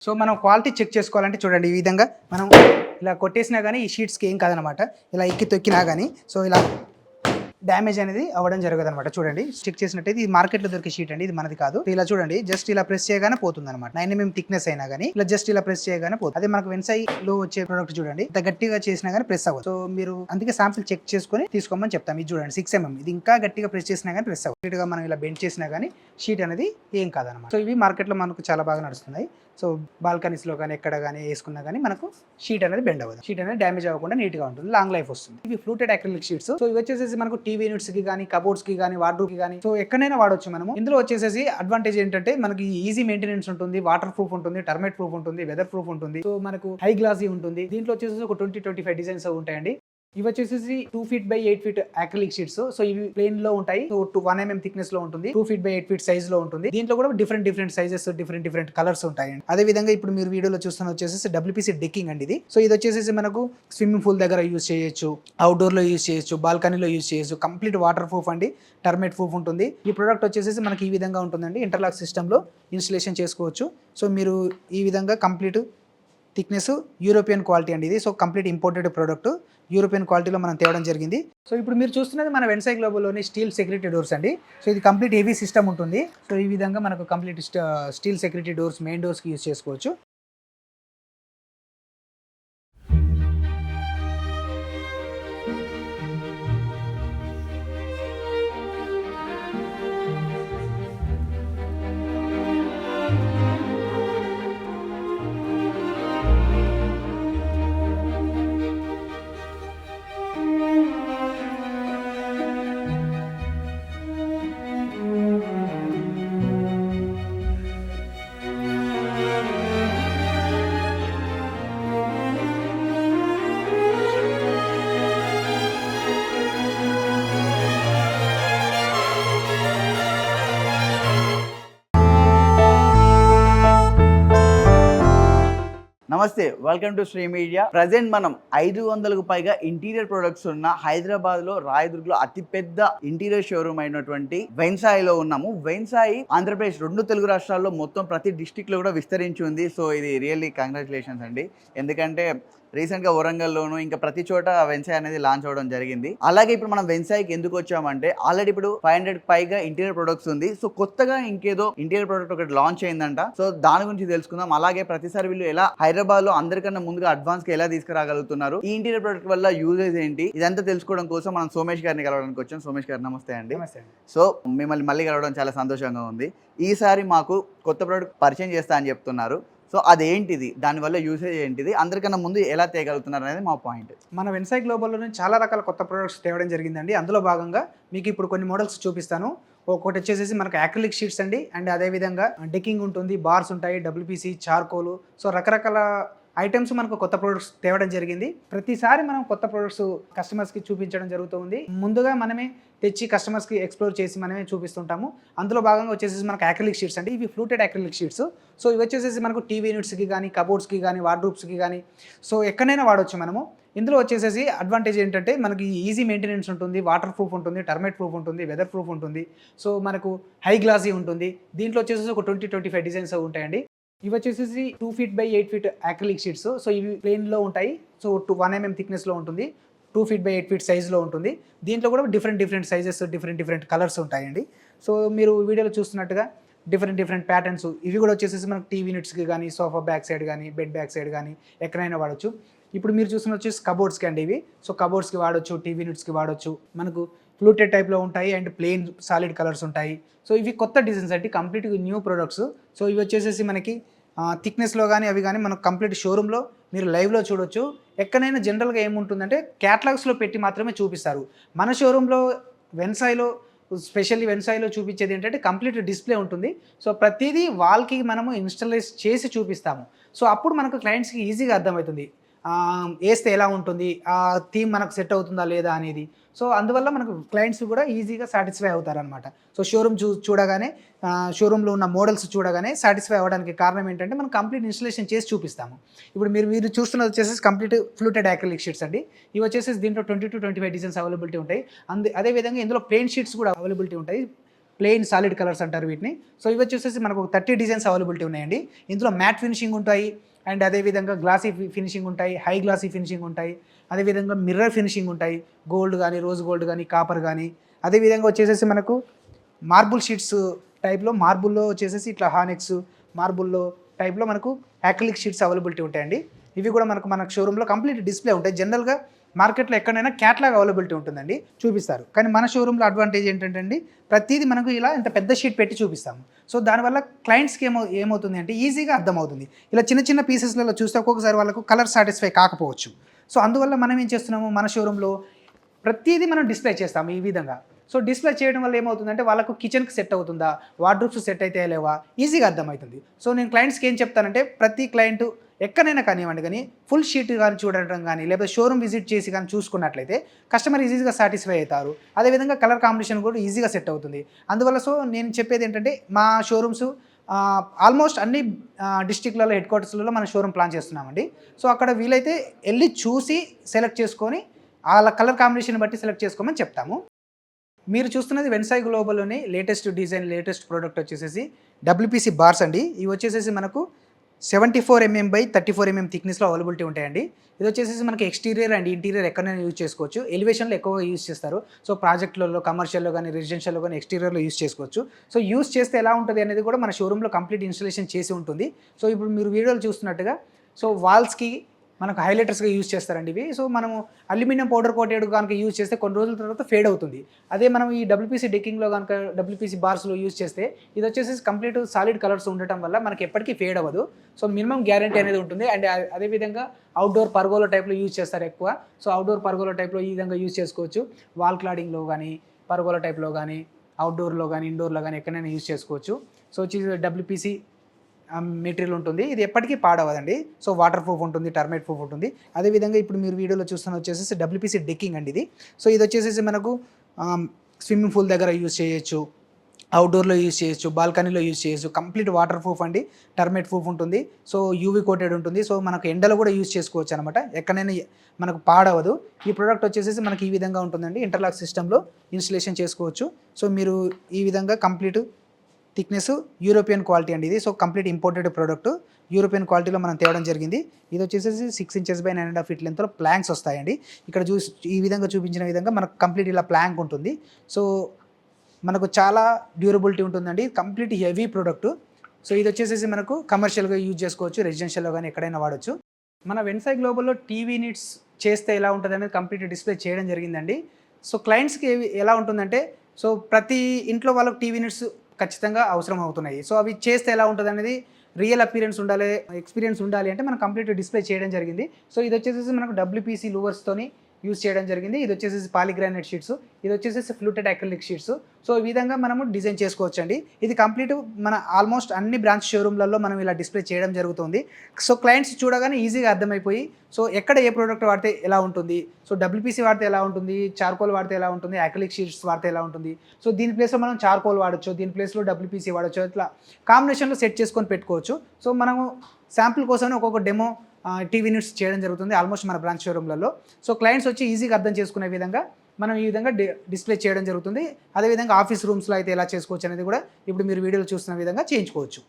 So మనం quality check చేసుకోవాలంటే చూడండి, ఈ విధంగా మనం ఇలా కొట్టేసినా కానీ ఈ షీట్స్కి ఏం కాదనమాట. ఇలా ఎక్కి తొక్కినా కానీ సో ఇలా డ్యామేజ్ అనేది అవ్వడం జరగదు అనమాట. చూడండి, చెక్ చేసినట్టయితే ఇది మార్కెట్లో దొరికే షీట్ అండి, ఇది మనది కాదు. ఇలా చూడండి, జస్ట్ ఇలా ప్రెస్ చేయగానే పోతుంది అనమాట. 9 mm థిక్నెస్ అయినా కానీ ఇలా జస్ట్ ఇలా ప్రెస్ చేయగానే పోతుంది. అదే మనకు వెన్సైలో వచ్చే ప్రోడక్ట్ చూడండి, ఇంత గట్టిగా చేసినా కానీ ప్రెస్ అవ్వదు. సో మీరు అందుకే శాంపిల్ చెక్ చేసుకొని తీసుకోమని చెప్తాం. ఇది చూడండి 6 mm, ఇది ఇంకా గట్టిగా ప్రెస్ చేసినా కానీ ప్రెస్ అవ్వదు. గా మనం ఇలా బెండ్ చేసినా కానీ షీట్ అనేది ఏం కాదనమాట. సో ఇవి మార్కెట్లో మనకు చాలా బాగా నడుస్తున్నాయి. సో బాల్కనీస్లో కానీ ఎక్కడ కానీ వేసుకున్నా కానీ మనకు షీట్ అనేది బెండ్ అవ్వదు, షీట్ అనేది డ్యామేజ్ అవ్వకుండా నీట్గా ఉంటుంది, లాంగ్ లైఫ్ వస్తుంది. ఇవి ఫ్లూటెడ్ అక్రిలిక్ షీట్స్. సో ఇవి వచ్చేసి మనకు టీవీ యూనిట్స్ కి కానీ, కబోర్డ్స్ కి కానీ, వార్డ్రోబ్ కి కానీ సో ఎక్కడైనా వాడొచ్చు మనము. ఇందులో వచ్చేసి అడ్వాంటేజ్ ఏంటంటే మనకి ఈజీ మెయింటెనెన్స్ ఉంటుంది, వాటర్ ప్రూఫ్ ఉంటుంది, టర్మైట్ ప్రూఫ్ ఉంటుంది, వెదర్ ప్రూఫ్ ఉంటుంది. సో మనకు హై గ్లాసీ ఉంటుంది. దీంట్లో వచ్చేసి ఒక 20-25 డిజైన్స్ ఉంటాయండి. ఇవి వచ్చేసి 2 feet by 8 feet acrylic sheets. So ఇవి ప్లేన్ లో ఉంటాయి. సో 1 mm థిక్నెస్ లో ఉంటుంది, 2 feet by 8 feet సైజ్ లో ఉంటుంది. దీంట్లో కూడా డిఫరెంట్ సైజెస్, డిఫరెంట్ కలర్స్ ఉంటాయండి. అదే విధంగా ఇప్పుడు మీరు వీడియోలో చూస్తున్న వచ్చేసి WPC డెక్కింగ్ అండి ఇది. సో ఇది వచ్చేసి మనకు స్విమ్మింగ్ పూల్ దగ్గర యూజ్ చేయొచ్చు, అవుట్డోర్ లో యూజ్ చేయొచ్చు, బాల్కనీలో యూజ్ చేయొచ్చు. కంప్లీట్ వాటర్ ప్రూఫ్ అండి, టర్మైట్ ప్రూఫ్ ఉంటుంది. ఈ ప్రోడక్ట్ వచ్చేసి మనకి ఈ విధంగా ఉంటుందండి. ఇంటర్లాక్ సిస్టమ్ లో ఇన్స్టలేషన్ చేసుకోవచ్చు. సో మీరు ఈ విధంగా కంప్లీట్ థిక్నెస్ యూరోపియన్ క్వాలిటీ అండి ఇది. So complete imported product, European క్వాలిటీలో మనం తేవడం జరిగింది. సో ఇప్పుడు మీరు చూస్తున్నది మన వెన్సై గ్లోబల్లోని స్టీల్ సెక్యూరిటీ డోర్స్ అండి. సో ఇది కంప్లీట్ హెవీ సిస్టమ్ ఉంటుంది. సో ఈ విధంగా మనకు complete steel security doors main డోర్స్కి యూజ్ చేసుకోవచ్చు. నమస్తే, welcome to Sri Media. Present మనం 500కు పైగా ఇంటీరియర్ ప్రొడక్ట్స్ ఉన్న హైదరాబాద్ లో రాయదుర్గ్లో అతిపెద్ద ఇంటీరియర్ షోరూమ్ అయినటువంటి వెన్సాయిలో ఉన్నాము. వెన్సాయి ఆంధ్రప్రదేశ్ 2 తెలుగు రాష్ట్రాల్లో మొత్తం ప్రతి డిస్టిక్ లో కూడా విస్తరించి ఉంది. సో ఇది రియల్లీ కంగ్రాచులేషన్స్ అండి. ఎందుకంటే రీసెంట్గా వరంగల్లోను ఇంకా ప్రతి చోట వెన్సాయ్ అనేది లాంచ్ అవ్వడం జరిగింది. అలాగే ఇప్పుడు మనం వెన్సాయ్కి ఎందుకు వచ్చామంటే ఆల్రెడీ ఇప్పుడు 500 పైగా ఇంటీరియర్ ప్రొడక్ట్స్ ఉంది. సో కొత్తగా ఇంకేదో ఇంటీరియర్ ప్రొడక్ట్ ఒకటి లాంచ్ అయిందంట. సో దాని గురించి తెలుసుకుందాం. అలాగే ప్రతిసారి వీళ్ళు ఎలా హైదరాబాద్ లో అందరికన్నా ముందుగా అడ్వాన్స్ గా ఎలా తీసుకురాగలుగుతున్నారు, ఈ ఇంటీరియర్ ప్రొడక్ట్ వల్ల యూజెస్ ఏంటి, ఇదంతా తెలుసుకోవడం కోసం మనం సోమేష్ గారిని కలవడానికి వచ్చాం. సోమేష్ గారు నమస్తే అండి. సో మిమ్మల్ని మళ్ళీ కలవడం చాలా సంతోషంగా ఉంది. ఈసారి మాకు కొత్త ప్రొడక్ట్ పరిచయం చేస్తా అని చెప్తున్నారు. సో అదేంటిది, దానివల్ల యూసేజ్ ఏంటిది, అందరికన్నా ముందు ఎలా తేగలుగుతున్నారు అనేది మా పాయింట్. మన వెన్సై గ్లోబల్లోనే చాలా రకాల కొత్త ప్రొడక్ట్స్ తేవడం జరిగిందండి. అందులో భాగంగా మీకు ఇప్పుడు కొన్ని మోడల్స్ చూపిస్తాను. ఒకటి వచ్చేసి మనకు అక్రిలిక్ షీట్స్ అండి, అండ్ అదేవిధంగా డెక్కింగ్ ఉంటుంది, బార్స్ ఉంటాయి, WPC, చార్కోలు. సో రకరకాల ఐటమ్స్ మనకు కొత్త ప్రొడక్ట్స్ తేవడం జరిగింది. ప్రతిసారి మనం కొత్త ప్రొడక్ట్స్ కస్టమర్స్కి చూపించడం జరుగుతుంది. ముందుగా మనమే తెచ్చి కస్టమర్స్కి ఎక్స్ప్లోర్ చేసి మనమే చూపిస్తుంటాము. అందులో భాగంగా వచ్చేసి మనకు అక్రిలిక్ షీట్స్ అండి. ఇవి ఫ్లూటెడ్ అక్రిలిక్ షీట్స్. సో ఇవి వచ్చేసి మనకు టీవీ యూనిట్స్కి కానీ, కబోర్డ్స్కి కానీ, వార్డ్రోబ్స్కి కానీ సో ఎక్కడైనా వాడవచ్చు మనము. ఇందులో వచ్చేసి అడ్వాంటేజ్ ఏంటంటే మనకి ఈజీ మెయింటెనెన్స్ ఉంటుంది, వాటర్ ప్రూఫ్ ఉంటుంది, టర్మైట్ ప్రూఫ్ ఉంటుంది, వెదర్ ప్రూఫ్ ఉంటుంది. సో మనకు హై గ్లాసీ ఉంటుంది. దీంట్లో వచ్చేసి ఒక 20-25 డిజైన్స్ ఉంటాయండి. ఇవి వచ్చేసి 2 feet by 8 feet acrylic sheets. So ఇవి ప్లేన్ లో ఉంటాయి. సో 1 mm థిక్నెస్ లో ఉంటుంది, 2 feet by 8 feet సైజ్ లో ఉంటుంది. దీంట్లో కూడా డిఫరెంట్ సైజెస్, డిఫరెంట్ కలర్స్ ఉంటాయండి. సో మీరు వీడియోలో చూస్తున్నట్టుగా డిఫరెంట్ ప్యాటర్న్స్. ఇవి కూడా వచ్చేసి మనకు టీవీ యూనిట్స్కి కానీ, సోఫా బ్యాక్ సైడ్ కానీ, బెడ్ బ్యాక్ సైడ్ కానీ ఎక్కడైనా వాడచ్చు. ఇప్పుడు మీరు చూస్తున్న వచ్చేసి కబోర్డ్స్కి అండి ఇవి. సో కబోర్డ్స్కి వాడచ్చు, టీవీ యూనిట్స్కి వాడచ్చు. మనకు ఫ్లూటెడ్ టైప్లో ఉంటాయి అండ్ ప్లెయిన్ సాలిడ్ కలర్స్ ఉంటాయి. సో ఇవి కొత్త డిజైన్స్ అంటే కంప్లీట్ న్యూ ప్రొడక్ట్స్. సో ఇవి వచ్చేసి మనకి థిక్నెస్లో కానీ అవి కానీ మనకు కంప్లీట్ షోరూంలో మీరు లైవ్లో చూడొచ్చు. ఎక్కడైనా జనరల్గా ఏముంటుందంటే క్యాటలాగ్స్లో పెట్టి మాత్రమే చూపిస్తారు. మన షోరూంలో వెన్సాయిలో స్పెషల్లీ వెన్సాయిలో చూపించేది ఏంటంటే కంప్లీట్ డిస్ప్లే ఉంటుంది. సో ప్రతిదీ వాల్కి మనము ఇన్స్టాలైజ్ చేసి చూపిస్తాము. సో అప్పుడు మనకు క్లయింట్స్కి ఈజీగా అర్థమవుతుంది వేస్తే ఎలా ఉంటుంది, ఆ థీమ్ మనకు సెట్ అవుతుందా లేదా అనేది. సో అందువల్ల మనకు క్లయింట్స్ కూడా ఈజీగా సాటిస్ఫై అవుతారనమాట. సో షోరూమ్ చూడగానే షోరూంలో ఉన్న మోడల్స్ చూడగానే సాటిస్ఫై అవ్వడానికి కారణం ఏంటంటే మనం కంప్లీట్ ఇన్స్టలేషన్ చేసి చూపిస్తాము. ఇప్పుడు మీరు చూస్తున్నది వచ్చేసి కంప్లీట్ ఫ్లూటెడ్ అక్రిలిక్ షీట్స్ అండి. ఇవి వచ్చేసి దీంట్లో 20-25 డిజైన్స్ అవైలబిలిటీ ఉంటాయి. అదేవిధంగా ఇందులో ప్లెయిన్ షీట్స్ కూడా అవైలబిలిటీ ఉంటాయి. ప్లెయిన్ సాలిడ్ కలర్స్ అంటారు వీటిని. సో ఇవి వచ్చేసి మనకు 30 డిజైన్స్ అవైలబిలిటీ ఉన్నాయండి. ఇందులో మ్యాట్ ఫినిషింగ్ ఉంటాయి, అండ్ అదేవిధంగా గ్లాసీ ఫినిషింగ్ ఉంటాయి, హై గ్లాసీ ఫినిషింగ్ ఉంటాయి, అదేవిధంగా మిర్రర్ ఫినిషింగ్ ఉంటాయి, గోల్డ్ కానీ, రోజ్ గోల్డ్ కానీ, కాపర్ కానీ. అదేవిధంగా వచ్చేసేసి మనకు మార్బుల్ షీట్స్ టైప్లో, మార్బుల్లో వచ్చేసేసి ఇట్లా హానెక్స్ మార్బుల్లో టైప్లో మనకు యాక్రిలిక్ షీట్స్ అవైలబిలిటీ ఉంటాయండి. ఇవి కూడా మన షోరూంలో కంప్లీట్ డిస్ప్లే ఉంటాయి. జనరల్గా మార్కెట్లో ఎక్కడైనా క్యాట్లాగ్ అవైలబిలిటీ ఉంటుందండి, చూపిస్తారు. కానీ మన షోరూంలో అడ్వాంటేజ్ ఏంటంటే అండి, ప్రతిదీ మనకు ఇలా ఇంత పెద్ద షీట్ పెట్టి చూపిస్తాము. సో దానివల్ల క్లయింట్స్కి ఏమవుతుంది అంటే ఈజీగా అర్థమవుతుంది. ఇలా చిన్న చిన్న పీసెస్లలో చూస్తే ఒక్కొక్కసారి వాళ్ళకు కలర్ సాటిస్ఫై కాకపోవచ్చు. సో అందువల్ల మనం ఏం చేస్తున్నాము, మన షోరూంలో ప్రతిదీ మనం డిస్ప్లే చేస్తాము ఈ విధంగా. సో డిస్ప్లే చేయడం వల్ల ఏమవుతుందంటే వాళ్ళకు కిచెన్కి సెట్ అవుతుందా, వార్డ్రోబ్స్ సెట్ అయితే లేవా, ఈజీగా అర్థమవుతుంది. సో నేను క్లయింట్స్కి ఏం చెప్తానంటే, ప్రతి క్లయింట్ ఎక్కడైనా కానివ్వండి కానీ ఫుల్ షీట్ కానీ చూడటం కానీ, లేకపోతే షోరూమ్ విజిట్ చేసి కానీ చూసుకున్నట్లయితే కస్టమర్ ఈజీగా సాటిస్ఫై అవుతారు. అదేవిధంగా కలర్ కాంబినేషన్ కూడా ఈజీగా సెట్ అవుతుంది. అందువల్ల సో నేను చెప్పేది ఏంటంటే, మా షోరూమ్స్ ఆల్మోస్ట్ అన్ని డిస్ట్రిక్ట్లలో హెడ్ క్వార్టర్స్లలో మన షోరూమ్ ప్లాన్ చేస్తున్నామండి. సో అక్కడ వీలైతే వెళ్ళి చూసి సెలెక్ట్ చేసుకొని వాళ్ళ కలర్ కాంబినేషన్ బట్టి సెలెక్ట్ చేసుకోమని చెప్తాము. మీరు చూస్తున్నది వెన్సాయ్ గ్లోబల్లోని లేటెస్ట్ డిజైన్, లేటెస్ట్ ప్రోడక్ట్ వచ్చేసేసి WPC బార్స్ అండి. ఇవి వచ్చేసేసి మనకు 74 mm by 34 mm థిక్నెస్లో అవైలబిలిటీ ఉంటాయండి. ఇది వచ్చేసి మనకి ఎక్స్టీరియర్ అండ్ ఇంటీరియర్ ఎక్కడైనా యూజ్ చేసుకోవచ్చు. ఎలివేషన్లో ఎక్కువగా యూజ్ చేస్తారు. సో ప్రాజెక్టులలో, కమర్షియల్లో కానీ, రెసిడెన్షియల్లో కానీ ఎక్స్టీరియర్లో యూజ్ చేసుకోవచ్చు. సో యూజ్ చేస్తే ఎలా ఉంటుంది అనేది కూడా మన షోరూంలో కంప్లీట్ ఇన్స్టలేషన్ చేసి ఉంటుంది. సో ఇప్పుడు మీరు వీడియోలు చూస్తున్నట్టుగా సో వాల్స్కి మనకు హైలైటర్స్గా యూజ్ చేస్తారండి ఇవి. సో మనము అల్యూమినియం పౌడర్ కోటెడ్ కనుక యూజ్ చేస్తే కొన్ని రోజుల తర్వాత ఫేడ్ అవుతుంది. అదే మనం ఈ WPC డెక్కింగ్లో కనుక WPC బార్స్లో యూజ్ చేస్తే ఇది వచ్చేసి కంప్లీట్ సాలిడ్ కలర్స్ ఉండటం వల్ల మనకి ఎప్పటికీ ఫేడ్ అవ్వదు. సో మినిమం గ్యారంటీ అనేది ఉంటుంది. అండ్ అదేవిధంగా అవుట్డోర్ పర్గోలో టైప్లో యూజ్ చేస్తారు ఎక్కువ. సో అవుట్డోర్ పర్గోలో టైప్లో ఈ విధంగా యూజ్ చేసుకోవచ్చు. వాల్ క్లాడింగ్లో కానీ, పర్గోలో టైప్లో కానీ, అవుట్డోర్లో కానీ, ఇండోర్లో కానీ ఎక్కడైనా యూజ్ చేసుకోవచ్చు. సో వచ్చి WPC మెటీరియల్ ఉంటుంది. ఇది ఎప్పటికీ పాడవదండి. సో వాటర్ ప్రూఫ్ ఉంటుంది, టర్మైట్ ప్రూఫ్ ఉంటుంది. అదేవిధంగా ఇప్పుడు మీరు వీడియోలో చూస్తున్న వచ్చేసి WPC డెక్కింగ్ అండి ఇది. సో ఇది వచ్చేసి మనకు స్విమ్మింగ్ పూల్ దగ్గర యూజ్ చేయొచ్చు, అవుట్డోర్లో యూజ్ చేయొచ్చు, బాల్కనీలో యూజ్ చేయొచ్చు. కంప్లీట్ వాటర్ ప్రూఫ్ అండి, టర్మైట్ ప్రూఫ్ ఉంటుంది. సో UV కోటెడ్ ఉంటుంది. సో మనకు ఎండలో కూడా యూజ్ చేసుకోవచ్చు అనమాట, ఎక్కడైనా మనకు పాడవదు. ఈ ప్రోడక్ట్ వచ్చేసి మనకి ఈ విధంగా ఉంటుందండి. ఇంటర్లాక్ సిస్టంలో ఇన్స్టలేషన్ చేసుకోవచ్చు. సో మీరు ఈ విధంగా కంప్లీట్ థిక్నెస్ యూరోపియన్ క్వాలిటీ అండి ఇది. So complete imported product, European క్వాలిటీలో మనం తేవడం జరిగింది. ఇది వచ్చేసి 6 inches by 9.5 feet లెంత్లో ప్లాంక్స్ వస్తాయండి. ఇక్కడ ఈ విధంగా చూపించిన విధంగా మనకు కంప్లీట్ ఇలా ప్లాంక్ ఉంటుంది. సో మనకు చాలా డ్యూరబిలిటీ ఉంటుందండి, కంప్లీట్ హెవీ ప్రోడక్ట్. సో ఇది వచ్చేసి మనకు కమర్షియల్గా యూజ్ చేసుకోవచ్చు, రెసిడెన్షియల్లో కానీ ఎక్కడైనా వాడచ్చు. మన వెన్సాయ్ గ్లోబల్లో టీవీ యూనిట్స్ చేస్తే ఎలా ఉంటుంది అనేది కంప్లీట్ డిస్ప్లే చేయడం జరిగిందండి. సో క్లయింట్స్కి ఎలా ఉంటుందంటే, సో ప్రతి ఇంట్లో వాళ్ళకి టీవీ యూనిట్స్ ఖచ్చితంగా అవసరం అవుతున్నాయి. సో అవి చేస్తే ఎలా ఉంటుంది అనేది రియల్ అపీరెన్స్ ఉండాలి, ఎక్స్పీరియన్స్ ఉండాలి అంటే మనం కంప్లీట్ డిస్ప్లే చేయడం జరిగింది. సో ఇది వచ్చేసి మనకు WPC లూవర్స్తోని యూజ్ చేయడం జరిగింది. ఇది వచ్చేసి పాలిగ్రానైట్ షీట్స్, ఇది వచ్చేసి ఫ్లూటెడ్ అక్రిలిక్ షీట్స్. సో ఈ విధంగా మనము డిజైన్ చేసుకోవచ్చు అండి. ఇది కంప్లీట్ మన ఆల్మోస్ట్ అన్ని బ్రాంచ్ షోరూమ్లలో మనం ఇలా డిస్ప్లే చేయడం జరుగుతుంది. సో క్లయింట్స్ చూడగానే ఈజీగా అర్థమైపోయి సో ఎక్కడ ఏ ప్రోడక్ట్ వాడితే ఎలా ఉంటుంది, సో WPC వాడితే ఎలా ఉంటుంది, చార్కోల్ వాడితే ఎలా ఉంటుంది, అక్రిలిక్ షీట్స్ వాడితే ఎలా ఉంటుంది. సో దీని ప్లేస్లో మనం చార్కోల్ వాడచ్చు, దీని ప్లేస్లో WPC వాడచ్చు, ఇట్లా కాంబినేషన్లో సెట్ చేసుకొని పెట్టుకోవచ్చు. సో మనము శాంపుల్ కోసమే ఒక్కొక్క డెమో టీవీ యూనిట్స్ చేయడం జరుగుతుంది ఆల్మోస్ట్ మన బ్రాంచ్ షోరూమ్లలో. సో క్లయింట్స్ వచ్చి ఈజీగా అర్థం చేసుకునే విధంగా మనం ఈ విధంగా డిస్ప్లే చేయడం జరుగుతుంది. అదేవిధంగా ఆఫీస్ రూమ్స్లో అయితే ఎలా చేసుకోవచ్చు అనేది కూడా ఇప్పుడు మీరు వీడియోలో చూస్తున్న విధంగా చేయించుకోవచ్చు.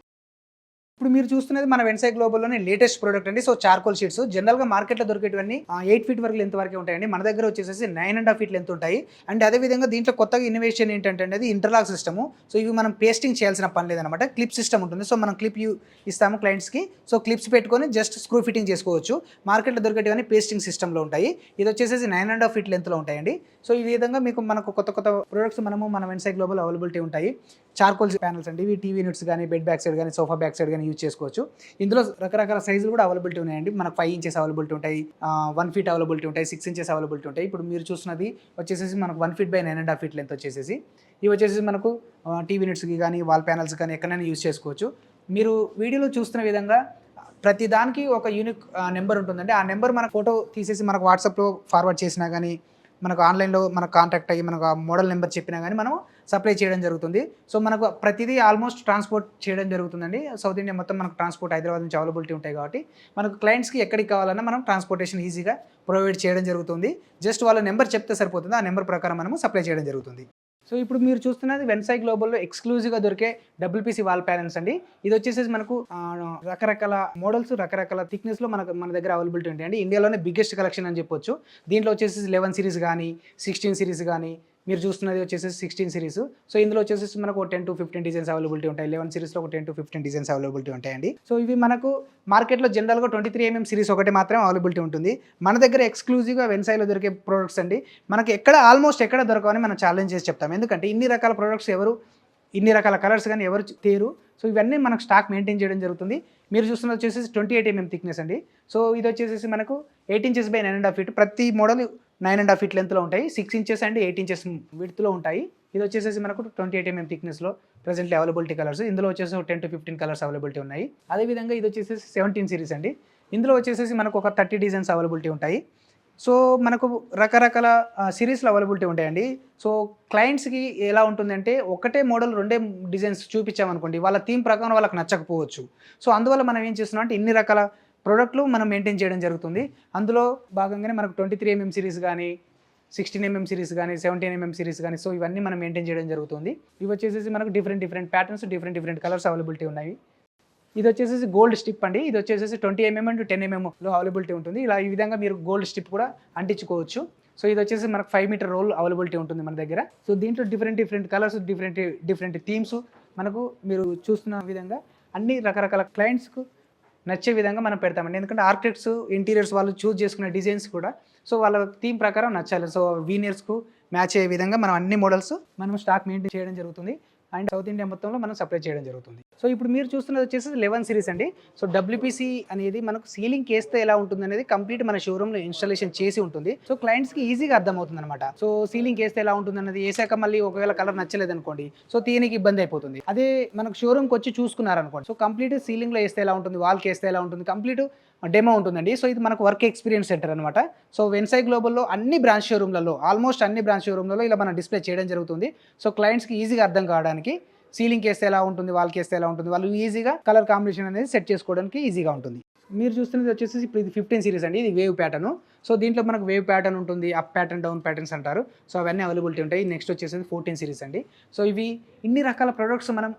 ఇప్పుడు మీరు చూస్తున్నది మన వెన్సాయ్ గ్లోబల్లోనే లేటెస్ట్ ప్రోడక్ట్ అండి. సో చార్కోల్ షీట్స్ జనరల్గా మార్కెట్లో దొరికేటివన్నీ 8 feet వరకు లెంత్ వరకే ఉంటాయండి. మన దగ్గర వచ్చేసి 9.5 feet లెంత్ ఉంటాయి. అండ్ అదేవిధంగా దీంట్లో కొత్తగా ఇన్నోవేషన్ ఏంటంటే అనేది ఇంటర్లాక్ సిస్టము. సో ఇవి మనం పేస్టింగ్ చేయాల్సిన పని లేదనమాట, క్లిప్ సిస్టమ్ ఉంటుంది. సో మనం క్లిప్ ఇస్తాము క్లయింట్స్కి. సో క్లిప్స్ పెట్టుకొని జస్ట్ స్క్రూ ఫిట్టింగ్ చేసుకోవచ్చు. మార్కెట్లో దొరికేటివన్నీ పేస్టింగ్ సిస్టంలో ఉంటాయి. ఇది వచ్చేసి 9.5 feet లెంత్లో ఉంటాయండి. సో ఈ విధంగా మీకు మనకు కొత్త ప్రోడక్ట్స్ మన వెన్సాయ్ గ్లోబల్ అవైలబిలిటీ ఉంటాయి. చార్కోల్ ప్యానల్స్ అండి, ఇవి టీవీ యూనిట్స్ కానీ, బెడ్ బ్యాక్ సైడ్ కానీ, సోఫా బ్యాక్ సైడ్ కానీ యూజ్ చేసుకోవచ్చు. ఇందులో రకరకాల సైజులు కూడా అవైలబిలిటీ ఉన్నాయండి. మనకు 5 inches అవైలబిలిటీ ఉంటాయి, 1 feet అవైలబిలిటీ ఉంటాయి, 6 inches అవైలబిలిటీ ఉంటాయి. ఇప్పుడు మీరు చూస్తున్నది వచ్చేసి మనకు 1 feet by 9.5 feet లెంత్ వచ్చేసి. ఇవి వచ్చేసి మనకు టీవీ యూనిట్స్కి కానీ, వాల్ ప్యానల్స్ కానీ ఎక్కడైనా యూజ్ చేసుకోవచ్చు. మీరు వీడియోలో చూస్తున్న విధంగా ప్రతి దానికి ఒక యూనిక్ నెంబర్ ఉంటుందండి. ఆ నెంబర్ మన ఫోటో తీసేసి మనకు వాట్సాప్లో ఫార్వర్డ్ చేసినా కానీ, మనకు ఆన్లైన్లో మనకు కాంటాక్ట్ అయ్యి మనకు ఆ మోడల్ నెంబర్ చెప్పినా కానీ మనం సప్లై చేయడం జరుగుతుంది. సో మనకు ప్రతిదీ ఆల్మోస్ట్ ట్రాన్స్పోర్ట్ చేయడం జరుగుతుందండి. సౌత్ ఇండియా మొత్తం మనకు ట్రాన్స్పోర్ట్ హైదరాబాద్ నుంచి అవైలబిలిటీ ఉంటాయి కాబట్టి మనకు క్లయింట్స్కి ఎక్కడికి కావాలన్నా మనం ట్రాన్స్పోర్టేషన్ ఈజీగా ప్రొవైడ్ చేయడం జరుగుతుంది. జస్ట్ వాళ్ళ నెంబర్ చెప్తే సరిపోతుంది, ఆ నెంబర్ ప్రకారం మనము సప్లై చేయడం జరుగుతుంది. సో ఇప్పుడు మీరు చూస్తున్నది వెన్సై గ్లోబల్లో ఎక్స్క్లూజివ్గా దొరికే డబ్ల్యూపీసీ వాల్ ప్యానల్స్ అండి. ఇది వచ్చేసి మనకు రకరకాల మోడల్స్ రకరకాల థిక్నెస్లో మన దగ్గర అవైలబిలిటీ ఉంటాయండి. ఇండియాలోనే బిగ్గెస్ట్ కలెక్షన్ అని చెప్పొచ్చు. దీంట్లో వచ్చేసి 11 సిరీస్ కానీ 16 సిరీస్ కానీ మీరు చూస్తున్నది వచ్చేసి 16 సిరీస్. సో ఇందులో వచ్చేసి మనకు 10 to 15 డిజైన్స్ అవైలబిలిటీ ఉంటాయి. 11 సిరీస్లో ఒక 10 to 15 డిజైన్స్ అవైలబిలిటీ ఉంటాయండి. సో ఇవి మనకు మార్కెట్లో జనరల్గా 23mm సిరీస్ ఒకటి మాత్రమే అవైలబిలిటీ ఉంటుంది. మన దగ్గర ఎక్స్క్లూజివ్గా వెన్సైలో దొరికే ప్రోడక్ట్స్ అండి. మనకి ఆల్మోస్ట్ ఎక్కడ దొరకవని మనం ఛాలెంజ్ చేసి చెప్తాం. ఎందుకంటే ఇన్ని రకాల ప్రోడక్ట్స్ ఇన్ని రకాల కలర్స్ కానీ ఎవరు తేరు. సో ఇవన్నీ మనకు స్టాక్ మెయింటైన్ చేయడం జరుగుతుంది. మీరు చూస్తున్నది వచ్చేసి 28mm థిక్నెస్ అండి. సో ఇది వచ్చేసి మనకు 8 inches by 9.5 feet. ప్రతి మోడల్ 9.5 feet లెంత్లో ఉంటాయి. 6 inches అండ్ 8 inches విడ్త్లో ఉంటాయి. ఇది వచ్చేసి మనకు 28mm థిక్నెస్లో ప్రెసెంట్లీ అవైలబిలిటీ కలర్స్. ఇందులో వచ్చేసి 10 to 15 కలర్స్ అవైలబిలిటీ ఉన్నాయి. అదేవిధంగా ఇది వచ్చేసి 17 సిరీస్ అండి. ఇందులో వచ్చేసి మనకు ఒక 30 డిజైన్స్ అవైలబిలిటీ ఉంటాయి. సో మనకు రకరకాల సిరీస్లో అవైలబిలిటీ ఉంటాయండి. సో క్లయింట్స్కి ఎలా ఉంటుందంటే ఒకటే మోడల్ 2 డిజైన్స్ చూపించామనుకోండి, వాళ్ళ థీమ్ ప్రకారం వాళ్ళకి నచ్చకపోవచ్చు. సో అందువల్ల మనం ఏం చేస్తున్నాం అంటే ఇన్ని రకాల ప్రోడక్ట్లు మనం మెయింటైన్ చేయడం జరుగుతుంది. అందులో భాగంగానే మనకు 23mm సిరీస్ కానీ 16mm సిరీస్ కానీ 17mm సిరీస్ కానీ సో ఇవన్నీ మనం మెయింటైన్ చేయడం జరుగుతుంది. ఇవి వచ్చేసి మనకు different patterns different colours availability ఉన్నాయి. ఇది వచ్చేసి గోల్డ్ స్టిప్ అండి. ఇది వచ్చేసి 20mm అండ్ 10mmలో అవైలబిలిటీ ఉంటుంది. ఈ విధంగా మీరు గోల్డ్ స్టిప్ కూడా అంటించుకోవచ్చు. సో ఇది వచ్చేసి మనకు 5 meter రోల్ అవైలబిలిటీ ఉంటుంది మన దగ్గర. సో దీంట్లో డిఫరెంట్ కలర్స్ డిఫరెంట్ థీమ్స్ మనకు మీరు చూస్తున్న విధంగా అన్ని రకరకాల క్లయింట్స్కు నచ్చే విధంగా మనం పెడతామండి. ఎందుకంటే ఆర్కిటెక్ట్స్ ఇంటీరియర్స్ వాళ్ళు చూస్ చేసుకునే డిజైన్స్ కూడా సో వాళ్ళ థీమ్ ప్రకారం నచ్చాలి. సో వీనియర్స్కు మ్యాచ్ అయ్యే విధంగా మనం అన్ని మోడల్స్ మనం స్టాక్ మెయింటైన్ చేయడం జరుగుతుంది. అండ్ సౌత్ ఇండియా మొత్తంలో మనం సప్లై చేయడం జరుగుతుంది. సో ఇప్పుడు మీరు చూస్తున్నది వచ్చేసి 11 సిరీస్ అండి. సో డబ్ల్యూపీసీ అనేది మనకు సీలింగ్ వేస్తే ఎలా ఉంటుంది అనేది కంప్లీట్ మన షోరూమ్లో ఇన్స్టాలేషన్ చేసి ఉంటుంది. సో క్లయింట్స్కి ఈజీగా అర్థమవుతుంది అనమాట. సో సీలింగ్ వేస్తే ఎలా ఉంటుంది అనేది వేసాక మళ్ళీ ఒకవేళ కలర్ నచ్చలేదు అనుకోండి సో తీయనికి ఇబ్బంది అయిపోతుంది. అదే మనకు షోరూమ్కి వచ్చి చూసుకున్నారనుకోండి సో కంప్లీట్ సీలింగ్లో వేస్తే ఎలా ఉంటుంది, వాల్కి వేస్తే ఎలా ఉంటుంది, కంప్లీట్ డెమో ఉంటుందండి. సో ఇది మనకు వర్క్ ఎక్స్పీరియన్స్ సెంటర్ అనమాట. సో వెన్సై గ్లోబల్లో అన్ని బ్రాంచ్ షోరూమ్లలో ఆల్మోస్ట్ అన్ని బ్రాంచ్ షోరూమ్లలో ఇలా మనం డిస్ప్లే చేయడం జరుగుతుంది. సో క్లయింట్స్కి ఈజీగా అర్థం కావడానికి సీలింగ్ వేస్తే ఎలా ఉంటుంది, వాల్కి వేస్తే ఎలా ఉంటుంది, వాళ్ళు ఈజీగా కలర్ కాంబినేషన్ అనేది సెట్ చేసుకోవడానికి ఈజీగా ఉంటుంది. మీరు చూస్తున్నది వచ్చేసి ఇప్పుడు ఇది 15 సిరీస్ అండి. ఇది వేవ్ ప్యాటర్న్. సో దీంట్లో మనకు వేవ్ ప్యాటర్న్ ఉంటుంది, అప్ ప్యాటర్న్ డౌన్ ప్యాటర్న్స్ అంటారు. సో అవన్నీ అవైలబిలిటీ ఉంటాయి. నెక్స్ట్ వచ్చేసి 14 సిరీస్ అండి. సో ఇవి ఇన్ని రకాల ప్రొడక్ట్స్ మనం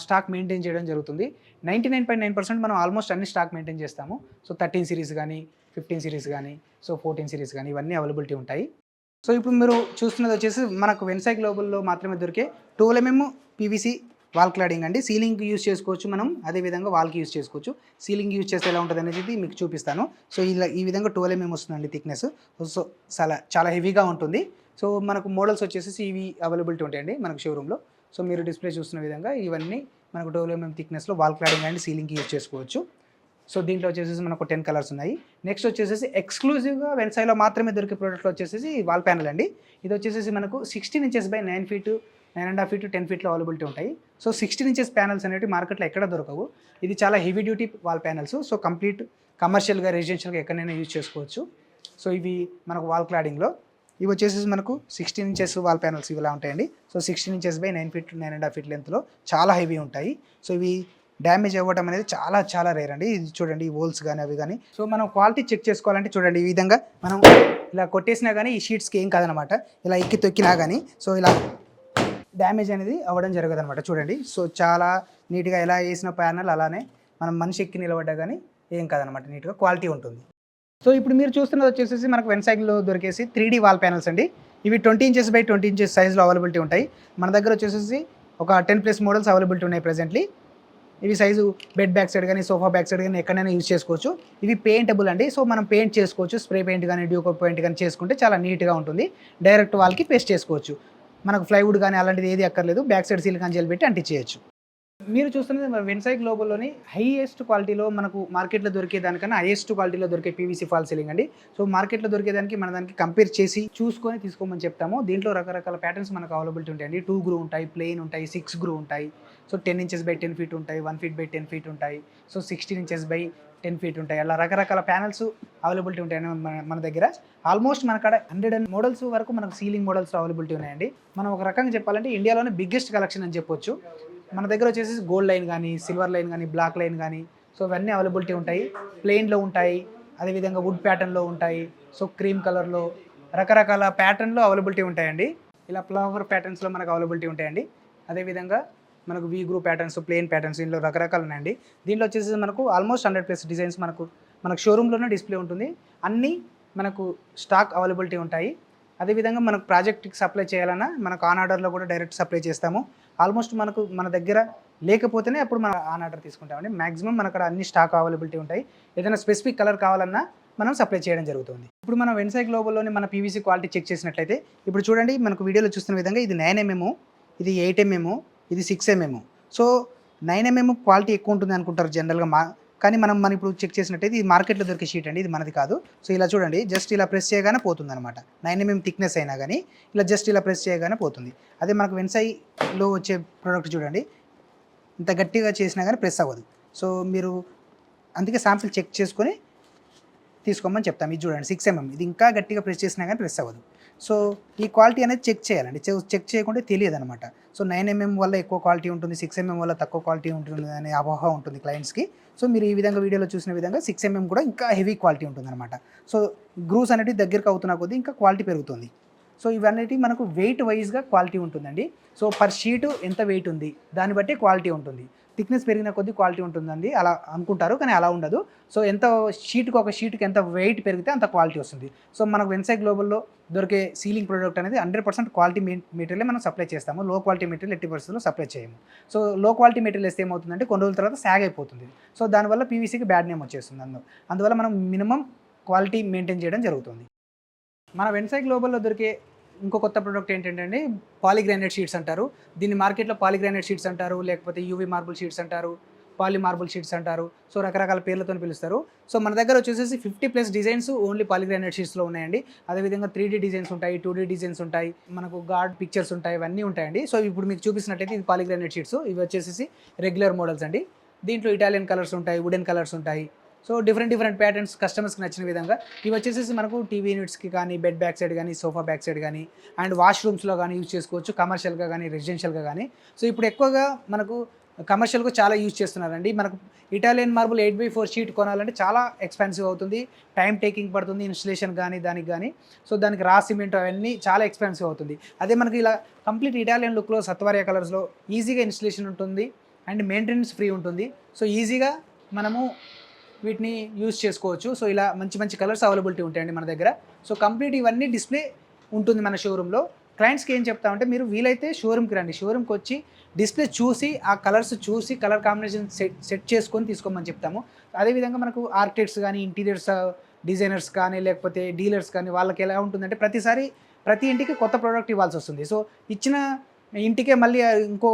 స్టాక్ మెయింటైన్ చేయడం జరుగుతుంది. 99.9% మనం ఆల్మోస్ట్ అన్ని స్టాక్ మెయింటైన్ చేస్తాము. సో 13 సిరీస్ కానీ 15 సిరీస్ కానీ సో 14 సిరీస్ కానీ ఇవన్నీ అవైలబిలిటీ ఉంటాయి. సో ఇప్పుడు మీరు చూస్తున్నది వచ్చేసి మనకు వెన్సై గ్లోబల్లో మాత్రమే దొరికే 12mm పీవీసీ వాల్ క్లాడింగ్ అండి. సీలింగ్ యూజ్ చేసుకోవచ్చు మనం, అదేవిధంగా వాల్కి యూజ్ చేసుకోవచ్చు. సీలింగ్ యూజ్ చేస్తే ఎలా ఉంటుంది అనేది మీకు చూపిస్తాను. సో ఈ విధంగా 12mm వస్తుందండి థిక్నెస్. సో చాలా హెవీగా ఉంటుంది. సో మనకు మోడల్స్ వచ్చేసి ఇవి అవైలబిలిటీ ఉంటాయండి మనకు షోరూంలో. సో మీరు డిస్ప్లే చూస్తున్న విధంగా ఇవన్నీ మనకు 12mm థిక్నెస్లో వాల్ క్లాడింగ్ అండ్ సీలింగ్కి యూజ్ చేసుకోవచ్చు. సో దీంట్లో వచ్చేసి మనకు 10 కలర్స్ ఉన్నాయి. నెక్స్ట్ వచ్చేసి ఎక్స్క్లూజివ్గా వెన్సైలో మాత్రమే దొరికే ప్రోడక్ట్లో వచ్చేసి వాల్ ప్యానల్ అండి. ఇది వచ్చేసి మనకు 16 inches by 9 feet 9.5 feet 10 feetలో availability ఉంటాయి. సో 16 inches ప్యానల్స్ అనేవి మార్కెట్లో ఎక్కడ దొరకవు. ఇది చాలా heavy duty wall panels. So complete కమర్షియల్గా రెసిడెన్షియల్గా ఎక్కడైనా యూజ్ చేసుకోవచ్చు. సో ఇవి మనకు వాల్ క్లాడింగ్లో ఇవి వచ్చేసి మనకు 16 inches వాల్ ప్యానల్స్ ఇలా ఉంటాయండి. So 16 inches by 9 feet 9.5 feet లెంత్లో చాలా హెవీ ఉంటాయి. సో ఇవి డ్యామేజ్ అవ్వడం అనేది చాలా రేర్ అండి. ఇది చూడండి ఈ హోల్స్ కానీ అవి కానీ. సో మనం క్వాలిటీ చెక్ చేసుకోవాలంటే చూడండి ఈ విధంగా మనం ఇలా కొట్టేసినా కానీ ఈ షీట్స్కి ఏం కాదనమాట. ఇలా ఎక్కి తొక్కినా కానీ సో ఇలా డ్యామేజ్ అనేది అవ్వడం జరగదు అనమాట. చూడండి సో చాలా నీట్గా ఎలా వేసిన ప్యానల్ అలానే మనం మనిషి ఎక్కి నిలబడ్డా కానీ ఏం కాదనమాట, నీట్గా క్వాలిటీ ఉంటుంది. సో ఇప్పుడు మీరు చూస్తున్నది వచ్చేసి మనకు వెన్సైలో దొరికేసి 3D వాల్ ప్యానల్స్ అండి. ఇవి 20 inches by 20 inches సైజ్లో అవైలబిలిటీ ఉంటాయి. మన దగ్గర వచ్చేసి ఒక 10+ మోడల్స్ అవైలబిలిటీ ఉన్నాయి ప్రెజెంట్లీ. ఇవి సైజు బెడ్ బ్యాక్ సైడ్ కానీ సోఫా బ్యాక్ సైడ్ కానీ ఎక్కడైనా యూజ్ చేసుకోవచ్చు. ఇవి పెయింటబుల్ అండి. సో మనం పెయింట్ చేసుకోవచ్చు. స్ప్రే పెయింట్ కానీ డ్యూకో పెయింట్ కానీ చేసుకుంటే చాలా నీట్గా ఉంటుంది. డైరెక్ట్ వాల్కి పేస్ట్ చేసుకోవచ్చు. మనకు ప్లైవుడ్ కానీ అలాంటిది ఏది అక్కర్లేదు. బ్యాక్ సైడ్ సిలికాన్ జెల్ పెట్టి అంటించేయచ్చు. మీరు చూస్తున్నది మన వెన్సై గ్లోబల్లోని హైయెస్ట్ క్వాలిటీలో మనకు మార్కెట్లో దొరికే దానికన్నా హైయెస్ట్ క్వాలిటీలో దొరికే పీవీసీ ఫాల్ సీలింగ్ అండి. సో మార్కెట్లో దొరికేదానికి మన దానికి కంపేర్ చేసి చూసుకొని తీసుకోమని చెప్తాము. దీంట్లో రకరకాల ప్యాటర్న్స్ మనకు అవైలబిలిటీ ఉంటాయండి. 2 గ్రూ ఉంటాయి, ప్లెయిన్ ఉంటాయి, 6 గ్రూ ఉంటాయి. సో 10 inches by 10 feet ఉంటాయి, 1 feet by 10 feet ఉంటాయి. సో 16 inches by 10 feet ఉంటాయి. అలా రకరకాల ప్యానల్స్ అవైలబిలిటీ ఉంటాయని మన దగ్గర ఆల్మోస్ట్ మన కాడ 100 మోడల్స్ వరకు మనకు సీలింగ్ మోడల్స్ అవైలబిలిటీ ఉన్నాయండి. మనం ఒక రకంగా చెప్పాలంటే ఇండియాలోనే బిగ్గెస్ట్ కలెక్షన్ అని చెప్పొచ్చు. మన దగ్గర వచ్చేసి గోల్డ్ లైన్ కానీ సిల్వర్ లైన్ కానీ బ్లాక్ లైన్ కానీ సో ఇవన్నీ అవైలబిలిటీ ఉంటాయి. ప్లెయిన్లో ఉంటాయి, అదేవిధంగా వుడ్ ప్యాటర్న్లో ఉంటాయి. సో క్రీమ్ కలర్లో రకరకాల ప్యాటర్న్లో అవైలబిలిటీ ఉంటాయండి. ఇలా ఫ్లవర్ ప్యాటర్న్స్లో మనకు అవైలబిలిటీ ఉంటాయండి. అదేవిధంగా మనకు వీ గ్రూ ప్యాటర్న్స్, ప్లెయిన్ ప్యాటర్న్స్ ఇందులో రకరకాలు ఉన్నాయండి. దీంట్లో వచ్చేసి మనకు ఆల్మోస్ట్ 100+ డిజైన్స్ మనకు షోరూంలోనే డిస్ప్లే ఉంటుంది. అన్నీ మనకు స్టాక్ అవైలబిలిటీ ఉంటాయి. అదేవిధంగా మనకు ప్రాజెక్ట్కి సప్లై చేయాలన్నా మనకు ఆన్ ఆర్డర్లో కూడా డైరెక్ట్ సప్లై చేస్తాము. ఆల్మోస్ట్ మన దగ్గర లేకపోతేనే అప్పుడు మనం ఆన్ ఆర్డర్ తీసుకుంటామండి. మ్యాక్సిమం మన అక్కడ అన్ని స్టాక్ అవైలబిలిటీ ఉంటాయి. ఏదైనా స్పెసిఫిక్ కలర్ కావాలన్నా మనం సప్లై చేయడం జరుగుతుంది. ఇప్పుడు మనం వెన్సాయ్ గ్లోబల్లోని మన పీవీసీ క్వాలిటీ చెక్ చేసినట్లయితే ఇప్పుడు చూడండి, మనకు వీడియోలో చూస్తున్న విధంగా ఇది 9mm, ఇది 8mm, ఇది 6mm. సో 9mm క్వాలిటీ ఎక్కువ ఉంటుంది అనుకుంటారు జనరల్గా. కానీ మనం ఇప్పుడు చెక్ చేసినట్టయితే ఇది మార్కెట్లో దొరికే షీట్ అండి, ఇది మనది కాదు. సో ఇలా చూడండి, జస్ట్ ఇలా ప్రెస్ చేయగానే పోతుంది అనమాట. 9mm థిక్నెస్ అయినా కానీ ఇలా జస్ట్ ఇలా ప్రెస్ చేయగానే పోతుంది. అదే మనకు వెన్సాయ్లో వచ్చే ప్రోడక్ట్ చూడండి, ఇంత గట్టిగా చేసినా కానీ ప్రెస్ అవ్వదు. సో మీరు అందుకే శాంపిల్ చెక్ చేసుకొని తీసుకోమని చెప్తాం. ఇది చూడండి 6mm, ఇది ఇంకా గట్టిగా ప్రెస్ చేసినా కానీ ప్రెస్ అవ్వదు. సో ఈ క్వాలిటీ అనేది చెక్ చేయాలండి. చెక్ చేయకుంటే తెలియదు అనమాట. సో 9mm వల్ల ఎక్కువ క్వాలిటీ ఉంటుంది, 6mm వల్ల తక్కువ క్వాలిటీ ఉంటుంది అనే అపోహ ఉంటుంది క్లయింట్స్కి. సో మీరు ఈ విధంగా వీడియోలో చూసిన విధంగా 6mm కూడా ఇంకా హెవీ క్వాలిటీ ఉంటుంది అనమాట. సో గ్రూస్ అనేవి దగ్గరికి అవుతున్న కొద్దీ ఇంకా క్వాలిటీ పెరుగుతుంది. సో ఇవన్నీ మనకు వెయిట్ వైజ్గా క్వాలిటీ ఉంటుందండి. సో పర్ షీటు ఎంత వెయిట్ ఉంది దాన్ని బట్టి క్వాలిటీ ఉంటుంది. థిక్నెస్ పెరిగిన కొద్దీ క్వాలిటీ ఉంటుందండి అలా అనుకుంటారు, కానీ అలా ఉండదు. సో ఎంత ఒక షీట్కి ఎంత వెయిట్ పెరిగితే అంత క్వాలిటీ వస్తుంది. సో మనకు వెన్సాయ్ గ్లోబల్లో దొరికే సీలింగ్ ప్రోడక్ట్ అనేది 100% క్వాలిటీ మెటీరియల్ మనం సప్లై చేస్తాము. లో క్వాలిటీ మెటీరియల్ ఎట్టి పరిస్థితుల్లో సప్లై చేయము. సో లో క్వాలిటీ మెటీరియల్ వేస్తే ఏమవుతుందంటే కొన్ని రోజుల తర్వాత సాగ్ అయిపోతుంది. సో దానివల్ల పీవీసీకి బ్యాడ్ నేమ్ వచ్చేస్తుంది. అందువల్ల మనం మినిమం క్వాలిటీ మెయింటైన్ చేయడం జరుగుతుంది. మన వెన్సాయ్ గ్లోబల్లో దొరికే ఇంకో కొత్త ప్రోడక్ట్ ఏంటంటే పాలీగ్రానైట్ షీట్స్ అంటారు. దీన్ని మార్కెట్లో పాలీగ్రానైట్ షీట్స్ అంటారు, లేకపోతే యూవీ మార్బుల్ షీట్స్ అంటారు, పాలీ మార్బుల్ షీట్స్ అంటారు. సో రకరకాల పేర్లతో పిలుస్తారు. సో మన దగ్గర వచ్చేసి 50+ డిజైన్స్ ఓన్లీ పాలీగ్రానైట్ షీట్స్లో ఉన్నాయండి. అదేవిధంగా 3D డిజైన్స్ ఉంటాయి, 2D డిజైన్స్ ఉంటాయి, మనకు గార్డ్ పిక్చర్స్ ఉంటాయి, ఇవన్నీ ఉంటాయండి. సో ఇప్పుడు మీకు చూపిస్తున్నట్టయితే ఇది పాలీగ్రానైట్ షీట్స్. ఇవి వచ్చేసి రెగ్యులర్ మోడల్స్ అండి. దీంట్లో ఇటాలియన్ కలర్స్ ఉంటాయి, వుడెన్ కలర్స్ ఉంటాయి. సో డిఫరెంట్ ప్యాటర్న్స్ కస్టమర్స్కి నచ్చిన విధంగా ఇవి వచ్చేసి మనకు టీవీ యూనిట్స్కి కానీ, బెడ్ బ్యాక్ సైడ్ కానీ, సోఫా బ్యాక్ సైడ్ కానీ, అండ్ వాష్రూమ్స్లో కానీ యూజ్ చేసుకోవచ్చు, కమర్షియల్గా కానీ, రెసిడెన్షియల్గా కానీ. సో ఇప్పుడు ఎక్కువగా మనకు కమర్షియల్గా చాలా యూజ్ చేస్తున్నారండి. మనకు ఇటాలియన్ మార్బుల్ 8x4 షీట్ కొనాలంటే చాలా ఎక్స్పెన్సివ్ అవుతుంది, టైం టేకింగ్ పడుతుంది, ఇన్స్టలేషన్ కానీ దానికి కానీ. సో దానికి రా సిమెంట్ అవన్నీ చాలా ఎక్స్పెన్సివ్ అవుతుంది. అదే మనకి ఇలా కంప్లీట్ ఇటాలియన్ లుక్లో సత్వారియా కలర్స్లో ఈజీగా ఇన్స్టలేషన్ ఉంటుంది అండ్ మెయింటెనెన్స్ ఫ్రీ ఉంటుంది. సో ఈజీగా మనము వీటిని యూజ్ చేసుకోవచ్చు. సో ఇలా మంచి కలర్స్ అవైలబిలిటీ ఉంటాయండి మన దగ్గర. సో కంప్లీట్ ఇవన్నీ డిస్ప్లే ఉంటుంది మన షోరూంలో. క్లయింట్స్కి ఏం చెప్తామంటే మీరు వీలైతే షోరూమ్కి రండి, షోరూమ్కి వచ్చి డిస్ప్లే చూసి ఆ కలర్స్ చూసి కలర్ కాంబినేషన్ సెట్ చేసుకొని తీసుకోమని చెప్తాము. అదేవిధంగా మనకు ఆర్కిటెక్ట్స్ కానీ, ఇంటీరియర్స్ డిజైనర్స్ కానీ, లేకపోతే డీలర్స్ కానీ వాళ్ళకి ఎలా ఉంటుందంటే ప్రతి ఇంటికి కొత్త ప్రోడక్ట్ ఇవ్వాల్సి వస్తుంది. సో ఇచ్చిన ఇంటికే మళ్ళీ ఇంకో